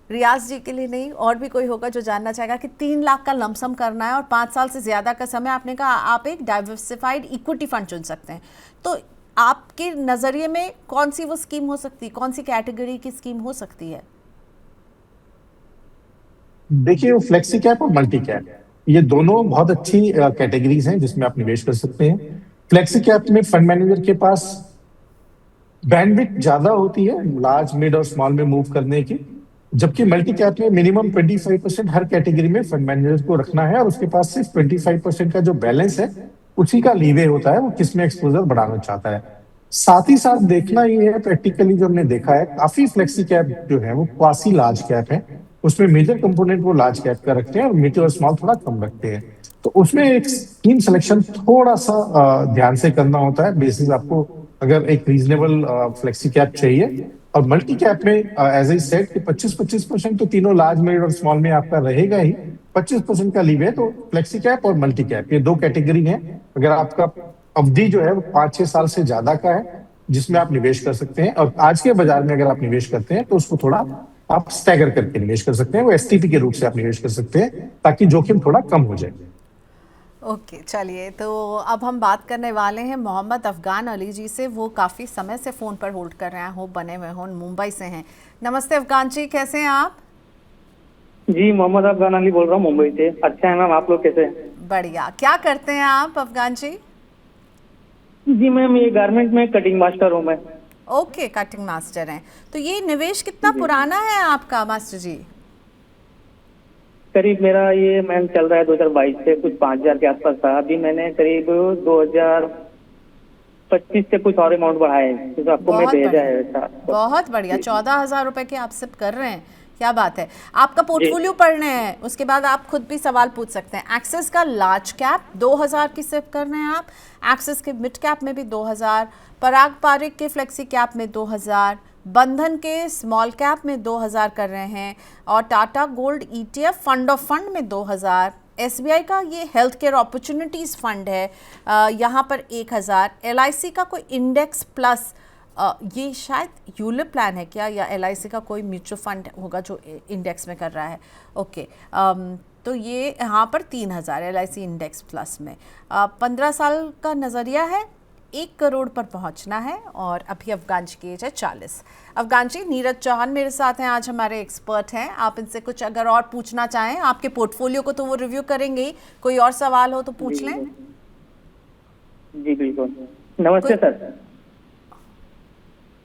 रियाज जी के लिए नहीं और भी कोई होगा जो जानना चाहेगा कि 3 लाख का लमसम करना है और 5 साल से ज़्यादा का समय, आपने कहा आप एक डाइवर्सिफाइड इक्विटी फंड चुन सकते हैं, तो आपके नज़रिए में कौन सी वो स्कीम हो सकती है, कौन सी कैटेगरी की स्कीम हो सकती है? देखिए, वो फ्लेक्सी कैप और मल्टी कैप ये दोनों बहुत अच्छी कैटेगरीज हैं जिसमें आप निवेश कर सकते हैं। फ्लेक्सी कैप में फंड मैनेजर के पास बैंडविड्थ ज्यादा होती है लार्ज, मिड और स्मॉल में मूव करने की, जबकि मल्टी कैप में मिनिमम 25% हर कैटेगरी में फंड मैनेजर को रखना है, और उसके पास सिर्फ 25% का जो बैलेंस है उसी का लीवे होता है, वो किसमें एक्सपोजर बढ़ाना चाहता है। साथ ही साथ देखना ये है, प्रैक्टिकली जो हमने देखा है, काफी फ्लेक्सी कैप जो है वो क्वासी लार्ज कैप है, उसमें मेजर कंपोनेंट वो लार्ज कैप का रखते हैं और मिड और स्मॉल थोड़ा कम रखते हैं। तो उसमें एक स्कीम सिलेक्शन थोड़ा सा ध्यान से करना होता है, बेसिस आपको अगर एक रीजनेबल फ्लेक्सी कैप चाहिए। और मल्टी कैप में एज आई सेड कि 25% तो तीनों लार्ज, मिड और स्मॉल में आपका रहेगा ही, 25% का लीव है। तो फ्लेक्सी कैप और मल्टी कैप ये 2 कैटेगरी है। अगर आपका अवधि जो है वो 5-6 साल से ज्यादा का है जिसमें आप निवेश कर सकते हैं, और आज के बाजार में अगर आप निवेश करते हैं तो उसको थोड़ा आप स्टैगर करके निवेश कर सकते हैं, वो एसटीपी के रूप से आप निवेश कर सकते हैं ताकि जोखिम थोड़ा कम हो जाए। ओके चलिए, तो अब हम बात करने वाले हैं मोहम्मद अफगान अली जी से। वो काफ़ी समय से फ़ोन पर होल्ड कर रहे हैं, हो बने हुए हों, मुंबई से हैं। नमस्ते अफगान जी, कैसे हैं आप? जी, मोहम्मद अफगान अली बोल रहा हूँ मुंबई से। अच्छा है मैम, आप लोग कैसे हैं? बढ़िया। क्या करते हैं आप अफगान जी? जी मैम, ये गारमेंट में कटिंग मास्टर हूँ मैं। ओके, कटिंग मास्टर हैं। तो ये निवेश कितना पुराना है आपका मास्टर जी? करीब मेरा ये मैम चल रहा है 2022 से, कुछ 5000 के आसपास था। अभी मैंने करीब 2025 से कुछ और अमाउंट बढ़ाया है, तो आपको मैं भेजा है। बहुत बढ़िया, 14,000 रुपए के आप सिप कर रहे हैं, क्या बात है। आपका पोर्टफोलियो पढ़ रहे हैं, उसके बाद आप खुद भी सवाल पूछ सकते हैं। एक्सिस का लार्ज कैप 2000 की सिप कर रहे हैं आप, एक्सिस के मिड कैप में भी 2000, पराग पारिक के फ्लेक्सी कैप में 2000, बंधन के स्मॉल कैप में 2000 कर रहे हैं, और Tata gold ETF fund of fund में 2000, SBI का ये हेल्थ केयर अपॉर्चुनिटीज़ फंड है, यहाँ पर 1000, LIC का कोई इंडेक्स प्लस, ये शायद यूलिप प्लान है क्या, या LIC का कोई म्यूचुअल फंड होगा जो इंडेक्स में कर रहा है। ओके, तो ये यहाँ पर 3000 LIC इंडेक्स प्लस में। 15 साल का नज़रिया है, 1 करोड़ पर पहुंचना है, और अभी अफगान जी की एज है 40। अफगान जी, नीरज चौहान मेरे साथ हैं, आज हमारे एक्सपर्ट हैं। आप इनसे कुछ अगर और पूछना चाहें, आपके पोर्टफोलियो को तो वो रिव्यू करेंगे ही, कोई और सवाल हो तो पूछ लें। जी बिल्कुल। नमस्ते सर।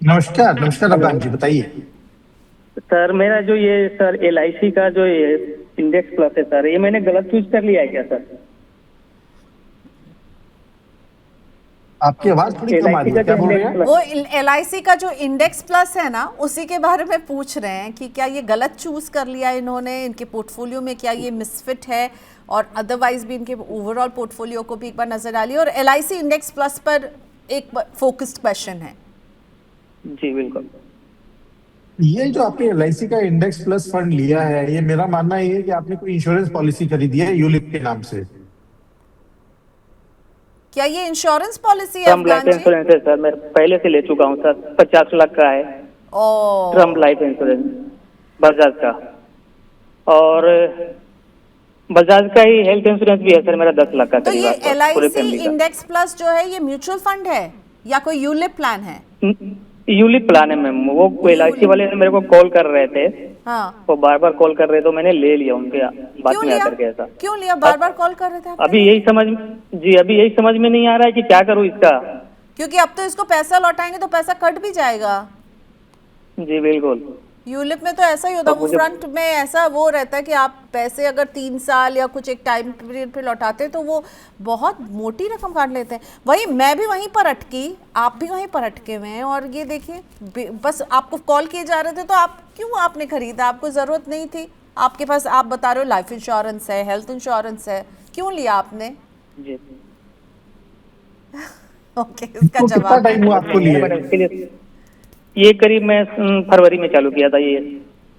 नमस्कार नमस्कार अफगान जी, बताइए। सर मेरा जो ये सर LIC का जो ये इंडेक्स प्लस है सर, ये मैंने गलत चूज कर लिया है क्या सर? आपकी आवाज थोड़ी कम आ LIC रही का है, क्या जो बोल रहे इंडेक्स हैं? वो LIC का जो इंडेक्स प्लस है ना, उसी के बारे में पूछ रहे हैं कि क्या ये गलत चूज कर लिया इन्होंने, इनके पोर्टफोलियो में क्या ये मिसफिट है, और अदरवाइज भी इनके ओवरऑल पोर्टफोलियो को भी एक बार नजर डालिए। और LIC इंडेक्स प्लस पर एक फोकस्ड क्वेश्चन है। जी बिल्कुल। ये जो आपने LIC का इंडेक्स प्लस फंड लिया है, ये मेरा मानना ये है कि आपने कोई इंश्योरेंस पॉलिसी खरीदी है यूलिप के नाम से। क्या ये इंश्योरेंस पॉलिसी है टर्म लाइफ अफगान जी? इंश्योरेंस है सर, मैं पहले से ले चुका हूँ सर, 50 लाख का है ओ, टर्म लाइफ इंश्योरेंस बजाज का। और बजाज का ही हेल्थ इंश्योरेंस भी है सर मेरा 10 लाख का तो करीब ये आसपास, पूरे LIC फैमिली का। इंडेक्स प्लस जो है ये म्यूचुअल फंड है या कोई यूलिप प्लान है? यूलिप प्लान है मैम। वो LIC वाले मेरे को कॉल कर रहे थे, हाँ, वो बार बार कॉल कर रहे, तो मैंने ले लिया उनके बात क्यों में लिया? आकर के ऐसा। क्यों लिया? बार बार कॉल कर रहे थे आप? अभी यही समझ में नहीं आ रहा है कि क्या करूँ इसका। क्योंकि अब तो इसको पैसा लौटाएंगे तो पैसा कट भी जाएगा। जी बिल्कुल। यूलिप में तो ऐसा ही होता है, तो वो मुझे फ्रंट में ऐसा वो रहता है कि आप पैसे अगर 3 साल या कुछ एक टाइम पीरियड पे लौटाते हैं तो वो बहुत मोटी रकम काट लेते हैं। वही मैं भी वहीं पर अटकी, आप भी वहीं पर अटके हुए हैं। और ये देखिए, बस आपको कॉल किए जा रहे थे तो आप क्यों आपने खरीदा? आपको ज़रूरत नहीं थी, आपके पास आप बता रहे हो लाइफ इंश्योरेंस है, हेल्थ इंश्योरेंस है, क्यों लिया आपने? जी। ओके, इसका तो कितना जवाब टाइम हुआ आपको लिए? मैडम इसके लिए ये करीब मैं फरवरी में चालू किया था, ये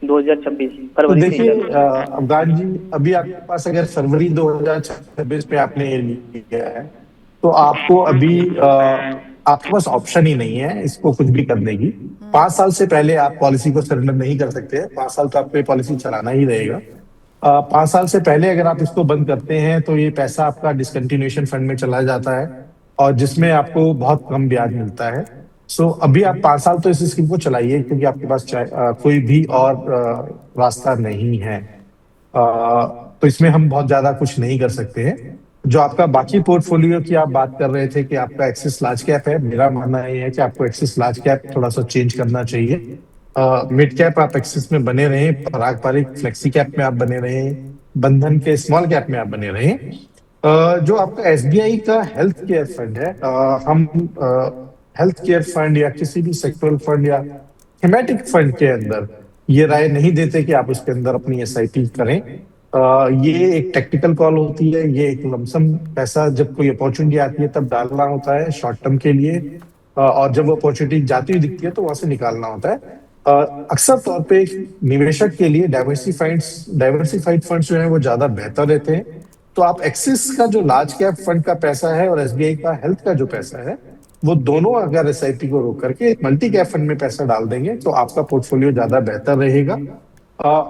2026 तो फरवरी से ही देखिए चालू। अफगान जी, अभी आपके पास अगर फरवरी 2026 में आपने ये लिया है, तो आपको अभी आपके पास ऑप्शन ही नहीं है इसको कुछ भी करने की। 5 साल से पहले आप पॉलिसी को सरेंडर नहीं कर सकते हैं। 5 साल तो आपको ये पॉलिसी चलाना ही रहेगा। 5 साल से पहले अगर आप इसको बंद करते हैं तो ये पैसा आपका डिसकंटिन्यूएशन फंड में चला जाता है, और जिसमें आपको बहुत कम ब्याज मिलता है। सो अभी आप 5 साल तो इस स्कीम को चलाइए, क्योंकि आपके पास कोई भी और रास्ता नहीं है। तो इसमें हम बहुत ज्यादा कुछ नहीं कर सकते हैं। जो आपका बाकी पोर्टफोलियो की आप बात कर रहे थे कि आपका एक्सिस लार्ज कैप है, मेरा मानना ये है कि आपको एक्सिस लार्ज कैप थोड़ा सा चेंज करना चाहिए। मिड कैप आप एक्सिस में बने रहें, पराग पारिक फ्लेक्सी कैप में आप बने रहें, बंधन के स्मॉल कैप में आप बने रहें। जो आपका SBI का हेल्थ केयर फंड है, हम हेल्थ केयर फंड या किसी भी सेक्टरल फंड या थीमेटिक फंड के अंदर ये राय नहीं देते कि आप उसके अंदर अपनी SIP करें। ये एक टेक्निकल कॉल होती है, ये एक लमसम पैसा जब कोई अपॉर्चुनिटी आती है तब डालना होता है शॉर्ट टर्म के लिए, और जब वो अपॉर्चुनिटी जाती हुई दिखती है तो वहां से निकालना होता है। अक्सर तौर पे निवेशक के लिए डाइवर्सिफाइड फंड्स जो है वो ज्यादा बेहतर रहते हैं। तो आप एक्सिस का जो लार्ज कैप फंड का पैसा है और SBI का हेल्थ का जो पैसा है, वो दोनों अगर SIP को रोक करके एक मल्टी कैप फंड में पैसा डाल देंगे तो आपका पोर्टफोलियो ज्यादा बेहतर रहेगा।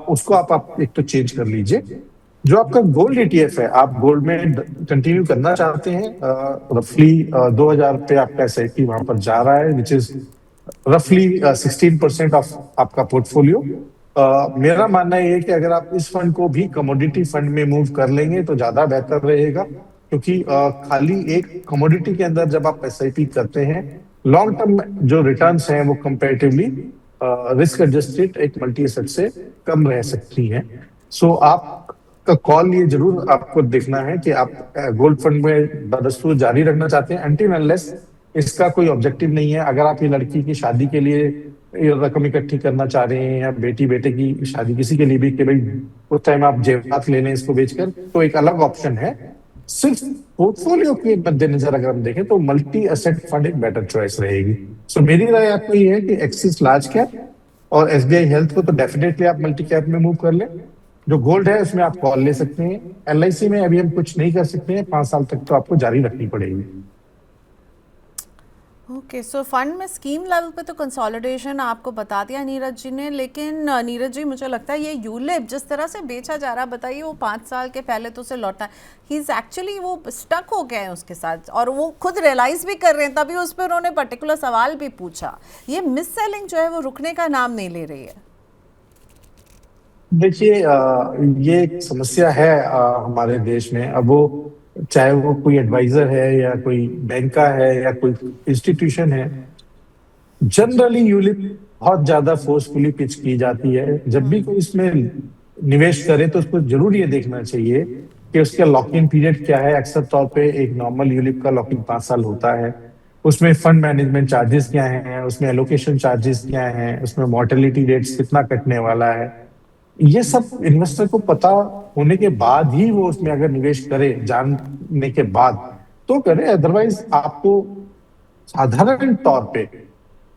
उसको आप एक तो चेंज कर लीजिए। जो आपका गोल्ड ETF है, आप गोल्ड में कंटिन्यू करना चाहते हैं, रफली 2,000 पे आपका SIP वहां पर जा रहा है, विच इज रफली 16% ऑफ आपका पोर्टफोलियो। मेरा मानना ये है कि अगर आप इस फंड को भी कमोडिटी फंड में मूव कर लेंगे तो ज्यादा बेहतर रहेगा, क्योंकि खाली एक कमोडिटी के अंदर जब आप SIP करते हैं, लॉन्ग टर्म जो रिटर्न्स हैं वो कंपैरेटिवली रिस्क एडजस्टेड एक मल्टी एसेट से कम रह सकती हैं। सो आप का कॉल ये जरूर आपको देखना है कि आप गोल्ड फंड में बदस्तूर जारी रखना चाहते हैं अनटिल अनलेस इसका कोई ऑब्जेक्टिव नहीं है। अगर आप ये लड़की की शादी के लिए ये रकम इकट्ठी करना चाह रहे हैं, या बेटी बेटे की शादी किसी के लिए भी, कि भाई उस टाइम आप जेवरात ले लें इसको बेचकर, तो एक अलग ऑप्शन है। सिर्फ पोर्टफोलियो के मद्देनजर अगर हम देखें तो मल्टी एसेट फंड एक बेटर चॉइस रहेगी। सो मेरी राय आपको ये है कि एक्सिस लार्ज कैप और SBI हेल्थ को तो डेफिनेटली आप मल्टी कैप में मूव कर लें। जो गोल्ड है उसमें आप कॉल ले सकते हैं। LIC में अभी हम कुछ नहीं कर सकते हैं, 5 साल तक तो आपको जारी रखनी पड़ेगी। ओके, सो फंड में स्कीम लेवल पे तो कंसोलिडेशन आपको बता दिया नीरज जी ने, लेकिन नीरज जी मुझे लगता है ये यूलिप जिस तरह से बेचा जा रहा है, बताइए वो 5 साल के पहले तो उसे लौटा, ही इज एक्चुअली वो स्टक हो गए हैं उसके साथ, और वो खुद रियलाइज भी कर रहे हैं, तभी उस पर उन्होंने पर्टिकुलर सवाल भी पूछा। ये मिस सेलिंग जो है वो रुकने का नाम नहीं ले रही है। देखिए ये एक समस्या है हमारे देश में। अब वो चाहे वो कोई एडवाइजर है या कोई बैंक का है या कोई इंस्टीट्यूशन है, जनरली यूलिप बहुत ज्यादा फोर्सफुली पिच की जाती है। जब भी कोई इसमें निवेश करे तो उसको जरूर ये देखना चाहिए कि उसका लॉक इन पीरियड क्या है। अक्सर तौर पे एक नॉर्मल यूलिप का लॉक इन 5 साल होता है। उसमें फंड मैनेजमेंट चार्जेस क्या हैं, उसमें एलोकेशन चार्जेस क्या हैं, उसमें मॉर्टेलिटी रेट्स कितना कटने वाला है, ये सब इन्वेस्टर को पता होने के बाद ही वो उसमें अगर निवेश करे, जानने के बाद तो करे। अदरवाइज आपको साधारण तौर पे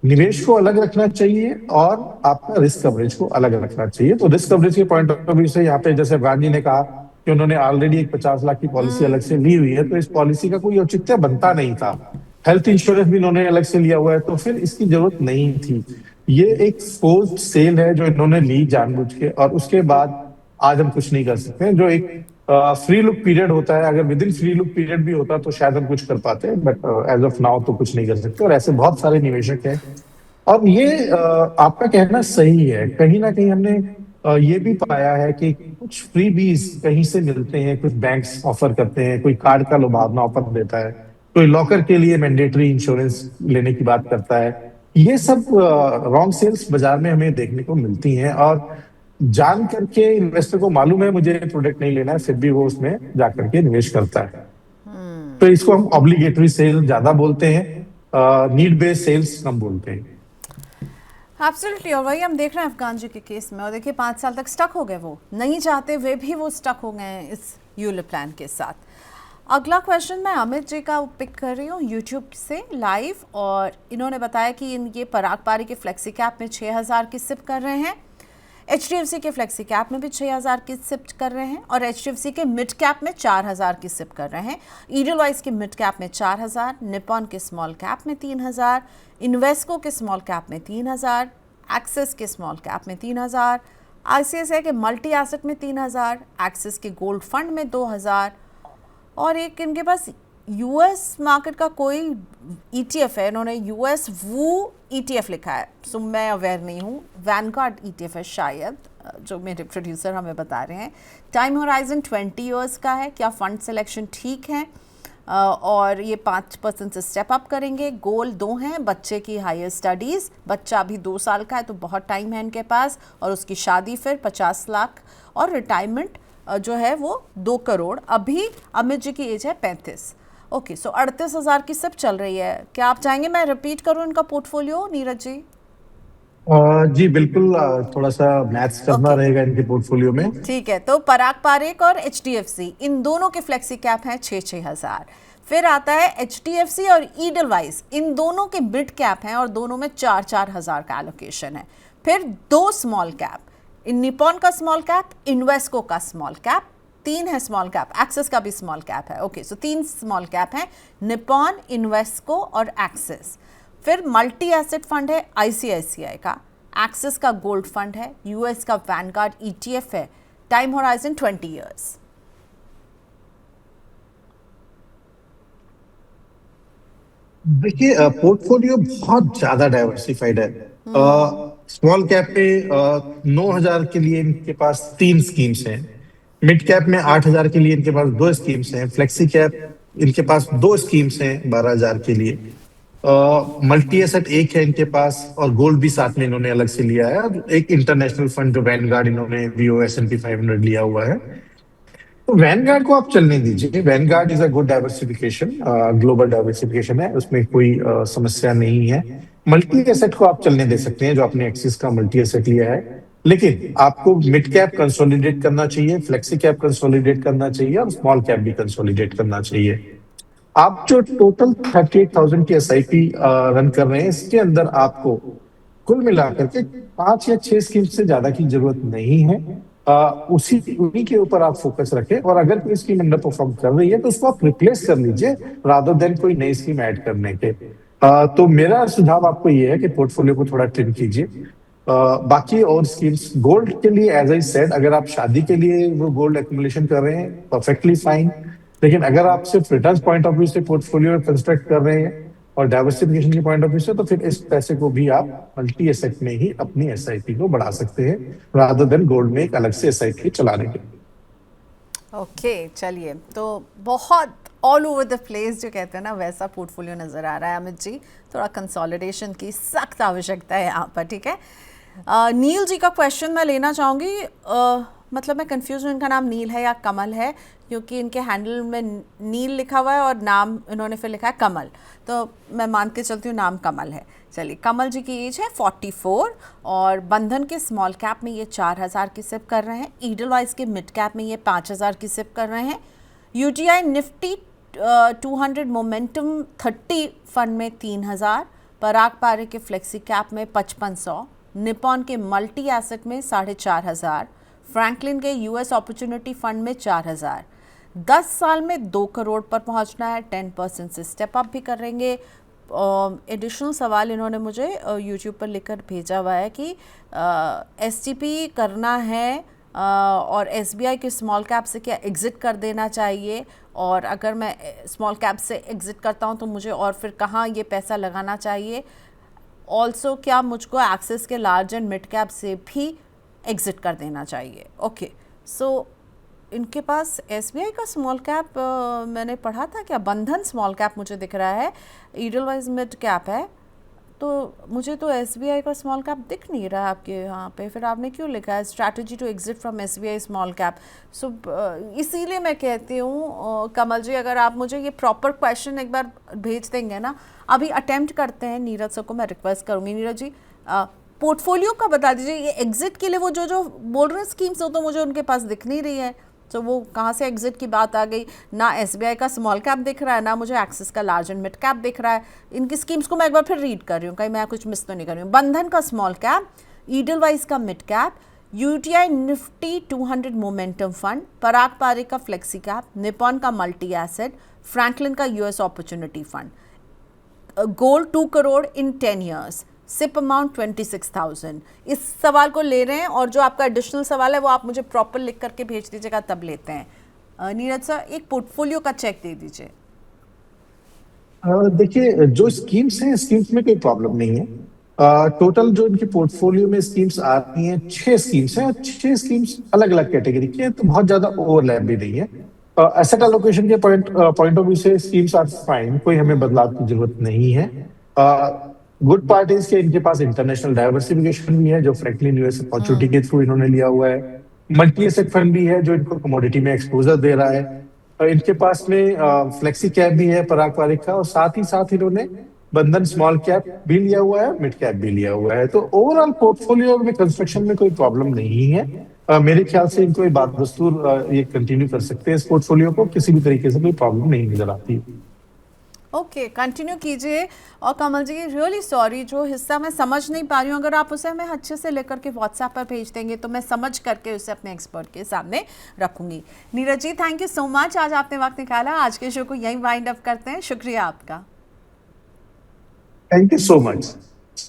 निवेश को अलग रखना चाहिए और आपका रिस्क कवरेज को अलग रखना चाहिए। तो रिस्क कवरेज के पॉइंट ऑफ व्यू से यहाँ पे जैसे अफगान जी ने कहा कि उन्होंने ऑलरेडी एक 50 लाख की पॉलिसी अलग से ली हुई है, तो इस पॉलिसी का कोई औचित्य बनता नहीं था। हेल्थ इंश्योरेंस भी इन्होंने अलग से लिया हुआ है, तो फिर इसकी जरूरत नहीं थी। ये एक फोर्स्ड सेल है जो इन्होंने ली जानबूझ के, और उसके बाद आज हम कुछ नहीं कर सकते हैं। जो एक फ्री लुक पीरियड होता है, अगर with in free look period भी होता तो शायद हम कुछ कर पाते हैं, बट एज ऑफ नाउ तो कुछ नहीं कर सकते। और ऐसे बहुत सारे निवेशक हैं। और ये आपका कहना सही है। कहीं ना कहीं हमने ये भी पाया है कि कुछ फ्री बीज कहीं से मिलते हैं, कुछ बैंक्स ऑफर करते हैं, कोई कार्ड का लुभावना ऑफर देता है, कोई लॉकर के लिए मैंडेटरी इंश्योरेंस लेने की बात करता है। ये सब रॉन्ग सेल्स बाजार में हमें देखने को मिलती हैं, और जान करके इन्वेस्टर को मालूम है मुझे प्रोडक्ट नहीं लेना है, फिर भी वो उसमें जाकर के निवेश करता है। तो इसको हम ऑब्लिगेटरी सेल ज्यादा बोलते हैं, नीड बेस्ड सेल्स कम बोलते हैं। एब्सोल्युटली। और वही हम देख रहे हैं अफगान जी के केस में। और देखिए 5 साल तक स्टक हो गए, वो नहीं चाहते हुए भी वो स्टक हो गए हैं इस यूलिप प्लान के साथ। अगला क्वेश्चन मैं अमित जी का पिक कर रही हूँ यूट्यूब से लाइव, और इन्होंने बताया कि ये पराग पारी के फ्लेक्सी कैप में 6000 की सिप कर रहे हैं, HDFC के फ्लेक्सी कैप में भी 6000 की सिप कर रहे हैं, और HDFC के मिड कैप में 4000 की सिप कर रहे हैं। ईडलवाइज के मिड कैप में 4000, निपॉन के स्मॉल कैप में 3000, इन्वेस्को के स्मॉल कैप में 3000, एक्सिस के स्मॉल कैप में 3000, ICICI के मल्टी एसेट में 3000, एक्सिस के गोल्ड फंड में 2000, और एक इनके पास US मार्केट का कोई ETF है, इन्होंने US वो ETF लिखा है, सो मैं अवेयर नहीं हूँ। वैनगार्ड ETF है शायद, जो मेरे प्रोड्यूसर हमें बता रहे हैं। टाइम होराइजन 20 ईयर्स का है। क्या फंड सिलेक्शन ठीक है? और ये 5% से स्टेप अप करेंगे। गोल 2 हैं, बच्चे की हायर स्टडीज़, बच्चा अभी 2 साल का है तो बहुत टाइम है इनके पास, और उसकी शादी फिर 50 लाख, और रिटायरमेंट जो है वो 2 करोड़। अभी अमित जी की एज है 35। ओके, सो 38,000 की सब चल रही है। क्या आप चाहेंगे मैं रिपीट करूं इनका पोर्टफोलियो, नीरज जी? जी बिल्कुल, थोड़ा सा मैथ्स करना रहेगा इनके पोर्टफोलियो में। ठीक है, तो पराग पारेख और HDFC इन दोनों के फ्लेक्सी कैप हैं 6-6 हजार। फिर आता है HDFC और ईडलवाइज, इन दोनों के मिड कैप हैं और दोनों में 4-4 हजार का एलोकेशन है। फिर 2 स्मॉल कैप, निपॉन का स्मॉल कैप, इन्वेस्को का स्मॉल कैप, 3 है स्मॉल कैप, एक्सिस का भी स्मॉल कैप है। ओके, सो 3 स्मॉल कैप हैं, निपॉन, इन्वेस्को और एक्सिस। फिर मल्टी एसेट फंड है ICICI का, एक्सिस का गोल्ड फंड है, US का वैनगार्ड ETF है। Time horizon 20 years. देखिए पोर्टफोलियो बहुत ज्यादा डाइवर्सिफाइड है। स्मॉल कैप पे 9,000 के लिए इनके पास 3 स्कीम्स हैं, मिड कैप में 8,000 के लिए इनके पास 2 स्कीम्स हैं, फ्लेक्सी कैप इनके पास 2 स्कीम्स हैं 12,000 के लिए, मल्टी एसेट एक है इनके पास, और गोल्ड भी साथ में इन्होंने अलग से लिया है। एक इंटरनेशनल फंड जो वैनगार्ड इन्होंने VO S&P 500 लिया हुआ है। तो वैनगार्ड को आप चलने दीजिए। Vanguard is a good diversification, global diversification है, उसमें कोई समस्या नहीं है। मल्टी एसेट को आप चलने दे सकते हैं, जो आपने एक्सिस का मल्टी एसेट लिया है, लेकिन आपको मिड कैप कंसोलिडेट करना चाहिए, फ्लेक्सी कैप कंसोलिडेट करना चाहिए, और स्मॉल कैप भी कंसोलिडेट करना चाहिए। आप जो टोटल 38,000 की SIP रन कर रहे हैं, इसके अंदर आपको कुल मिलाकर के 5 या 6 स्कीम से ज्यादा की जरूरत नहीं है। उन्हीं के ऊपर आप फोकस रखें, और अगर कोई स्कीम अंडर परफॉर्म कर रही है तो उसको आप रिप्लेस कर लीजिए, रादर देन कोई नई स्कीम ऐड करने के। तो मेरा सुझाव आपको ये है कि पोर्टफोलियो को थोड़ा ट्रिम कीजिए। बाकी और स्कीम्स, गोल्ड के लिए एज आई सेड, अगर आप शादी के लिए वो गोल्ड एक्युमुलेशन कर रहे हैं, परफेक्टली फाइन। लेकिन अगर आप सिर्फ रिटर्न पॉइंट ऑफ व्यू से पोर्टफोलियो कंस्ट्रक्ट कर रहे हैं और डाइवर्सिफिकेशन के पॉइंट ऑफ व्यू से, तो फिर इस पैसे को भी आप मल्टी एसेट में ही अपनी SIP को बढ़ा सकते हैं, रादर देन गोल्ड में एक अलग से SIP चलाने के। ओके चलिए, तो बहुत ऑल ओवर द प्लेस जो कहते हैं ना वैसा पोर्टफोलियो नज़र आ रहा है अमित जी। थोड़ा कंसोलिडेशन की सख्त आवश्यकता है यहाँ पर, ठीक है। नील जी का क्वेश्चन मैं लेना चाहूँगी। मतलब मैं कंफ्यूज हूँ, इनका नाम नील है या कमल है, क्योंकि इनके हैंडल में नील लिखा हुआ है और नाम इन्होंने फिर लिखा है कमल, तो मैं मान के चलती हूँ नाम कमल है। चलिए, कमल जी की एज है 44 और बंधन के स्मॉल कैप में ये 4000 की सिप कर रहे हैं, ईडलवाइज के मिड कैप में ये 5000 की सिप कर रहे हैं, यूटीआई निफ्टी 200 मोमेंटम 30 फंड में 3000, पराग पारे के फ्लेक्सी कैप में 5500, निपॉन के मल्टी एसेट में 4500, फ्रैंकलिन के यूएस अपॉर्चुनिटी फंड में 4000। 10 साल में 2 करोड़ पर पहुंचना है, 10% से स्टेप अप भी करेंगे। एडिशनल सवाल इन्होंने मुझे यूट्यूब पर लिखकर भेजा हुआ है कि एसटीपी करना है और एसबीआई के स्मॉल कैप से क्या एग्ज़िट कर देना चाहिए, और अगर मैं स्मॉल कैप से एग्ज़िट करता हूं तो मुझे और फिर कहाँ ये पैसा लगाना चाहिए। ऑल्सो क्या मुझको एक्सेस के लार्ज एंड मिड कैप से भी एग्ज़िट कर देना चाहिए। ओके, सो इनके पास एसबीआई का स्मॉल कैप मैंने पढ़ा था क्या, बंधन स्मॉल कैप मुझे दिख रहा है, ईडलवाइज मिड कैप है, तो मुझे तो एसबीआई का स्मॉल कैप दिख नहीं रहा आपके यहाँ पे। फिर आपने क्यों लिखा है strategy to exit from SBI small cap. So इसीलिए मैं कहती हूँ कमल जी, अगर आप मुझे ये प्रॉपर क्वेश्चन एक बार भेज देंगे ना, अभी अटेम्प्ट करते हैं। नीरज सर को मैं रिक्वेस्ट करूँगी, नीरज जी पोर्टफोलियो का बता दीजिए, ये एग्जिट के लिए वो जो जो बोल रहे हैं स्कीम्स, वो तो मुझे उनके पास दिख नहीं रही है, तो वो कहाँ से एग्जिट की बात आ गई। ना एसबीआई का स्मॉल कैप दिख रहा है, ना मुझे एक्सिस का लार्ज एंड मिड कैप दिख रहा है। इनकी स्कीम्स को मैं एक बार फिर रीड कर रही हूँ, कहीं मैं कुछ मिस तो नहीं कर रही हूँ। बंधन का स्मॉल कैप, ईडलवाइज का mid cap, UTI Nifty 200 momentum fund, Parag Parikh का फ्लेक्सी कैप, निपॉन का मल्टी एसेट, फ्रैंकलिन का US opportunity fund, gold 2 crore in 10 years, SIP amount 26,000। इस सवाल को ले रहे हैं, और जो आपका एडिशनल सवाल है वो आप मुझे प्रॉपर लिख करके भेज दीजिएगा, तब लेते हैं। नीरज सर, एक पोर्टफोलियो का चेक दे दीजिए। देखिए, जो स्कीम्स हैं, स्कीम्स में कोई प्रॉब्लम नहीं है। टोटल जो इनके पोर्टफोलियो में स्कीम्स आती हैं, 6 स्कीम्स हैं, 6 स्कीम्स अलग अलग कैटेगरी की हैं, तो बहुत ज्यादा ओवरलैप भी नहीं है। एसेट एलोकेशन के पॉइंट ऑफ व्यू से स्कीम्स आर फाइन, कोई हमें बदलाव की जरूरत नहीं है। गुड पार्ट इज के इनके पास इंटरनेशनल डाइवर्सिफिकेशन भी है, जो फ्रैंकलिन यूएस अपॉर्चुनिटी के थ्रू इन्होंने लिया हुआ है। मल्टी एसेट फंड भी है, जो इनको कमोडिटी में एक्सपोजर दे रहा है। इनके पास में फ्लेक्सी कैप भी है पराग पारिक का, और साथ इन्होंने बंधन स्मॉल कैप भी लिया हुआ है, मिड कैप भी लिया हुआ है। तो ओवरऑल पोर्टफोलियो में कंस्ट्रक्शन में कोई प्रॉब्लम नहीं है। मेरे ख्याल से इनको ये बात दस्तूर ये कंटिन्यू कर सकते हैं। इस पोर्टफोलियो को किसी भी तरीके से कोई प्रॉब्लम नहीं नजर आती। ओके, कंटिन्यू कीजिए। और कमल जी, रियली सॉरी, जो हिस्सा मैं समझ नहीं पा रही हूँ, अगर आप उसे हमें अच्छे से लेकर के व्हाट्सएप पर भेज देंगे तो मैं समझ करके उसे अपने एक्सपर्ट के सामने रखूंगी। Neeraj ji, thank you so much, आज आपने वक्त निकाला। आज के शो को यहीं वाइंड अप करते हैं, शुक्रिया आपका। Thank you so much.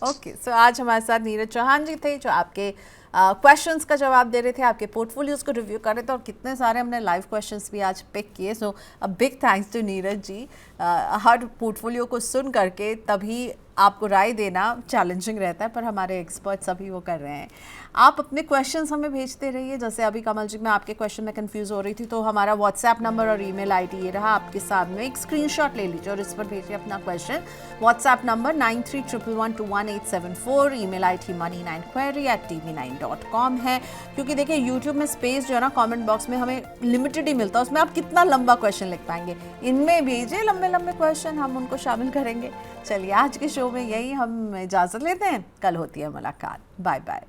Okay, so आज हमारे साथ नीरज चौहान जी थे, जो आपके क्वेश्चंस का जवाब दे रहे थे, आपके पोर्टफोलियोज को रिव्यू कर रहे थे, और कितने सारे हमने लाइव क्वेश्चंस भी आज पिक किए। So a big thanks to Neeraj ji. हर पोर्टफोलियो को सुन करके तभी आपको राय देना चैलेंजिंग रहता है, पर हमारे एक्सपर्ट सभी वो कर रहे हैं। आप अपने क्वेश्चंस हमें भेजते रहिए। जैसे अभी कमल जी, मैं आपके क्वेश्चन में कंफ्यूज हो रही थी, तो हमारा व्हाट्सएप नंबर और ईमेल आईडी ये रहा आपके सामने। एक स्क्रीनशॉट ले लीजिए और इस पर भेजिए अपना question. WhatsApp number 9311121874, email ID money9query@tv9.com है। क्योंकि देखिए, यूट्यूब में स्पेस जो है ना, कमेंट बॉक्स में हमें लिमिटेड ही मिलता है, उसमें आप कितना लंबा क्वेश्चन लिख पाएंगे। इनमें भेजिए लंबे लंबे क्वेश्चन, हम उनको शामिल करेंगे। चलिए, आज के शो में यही हम इजाज़त लेते हैं, कल होती है मुलाकात। Bye bye.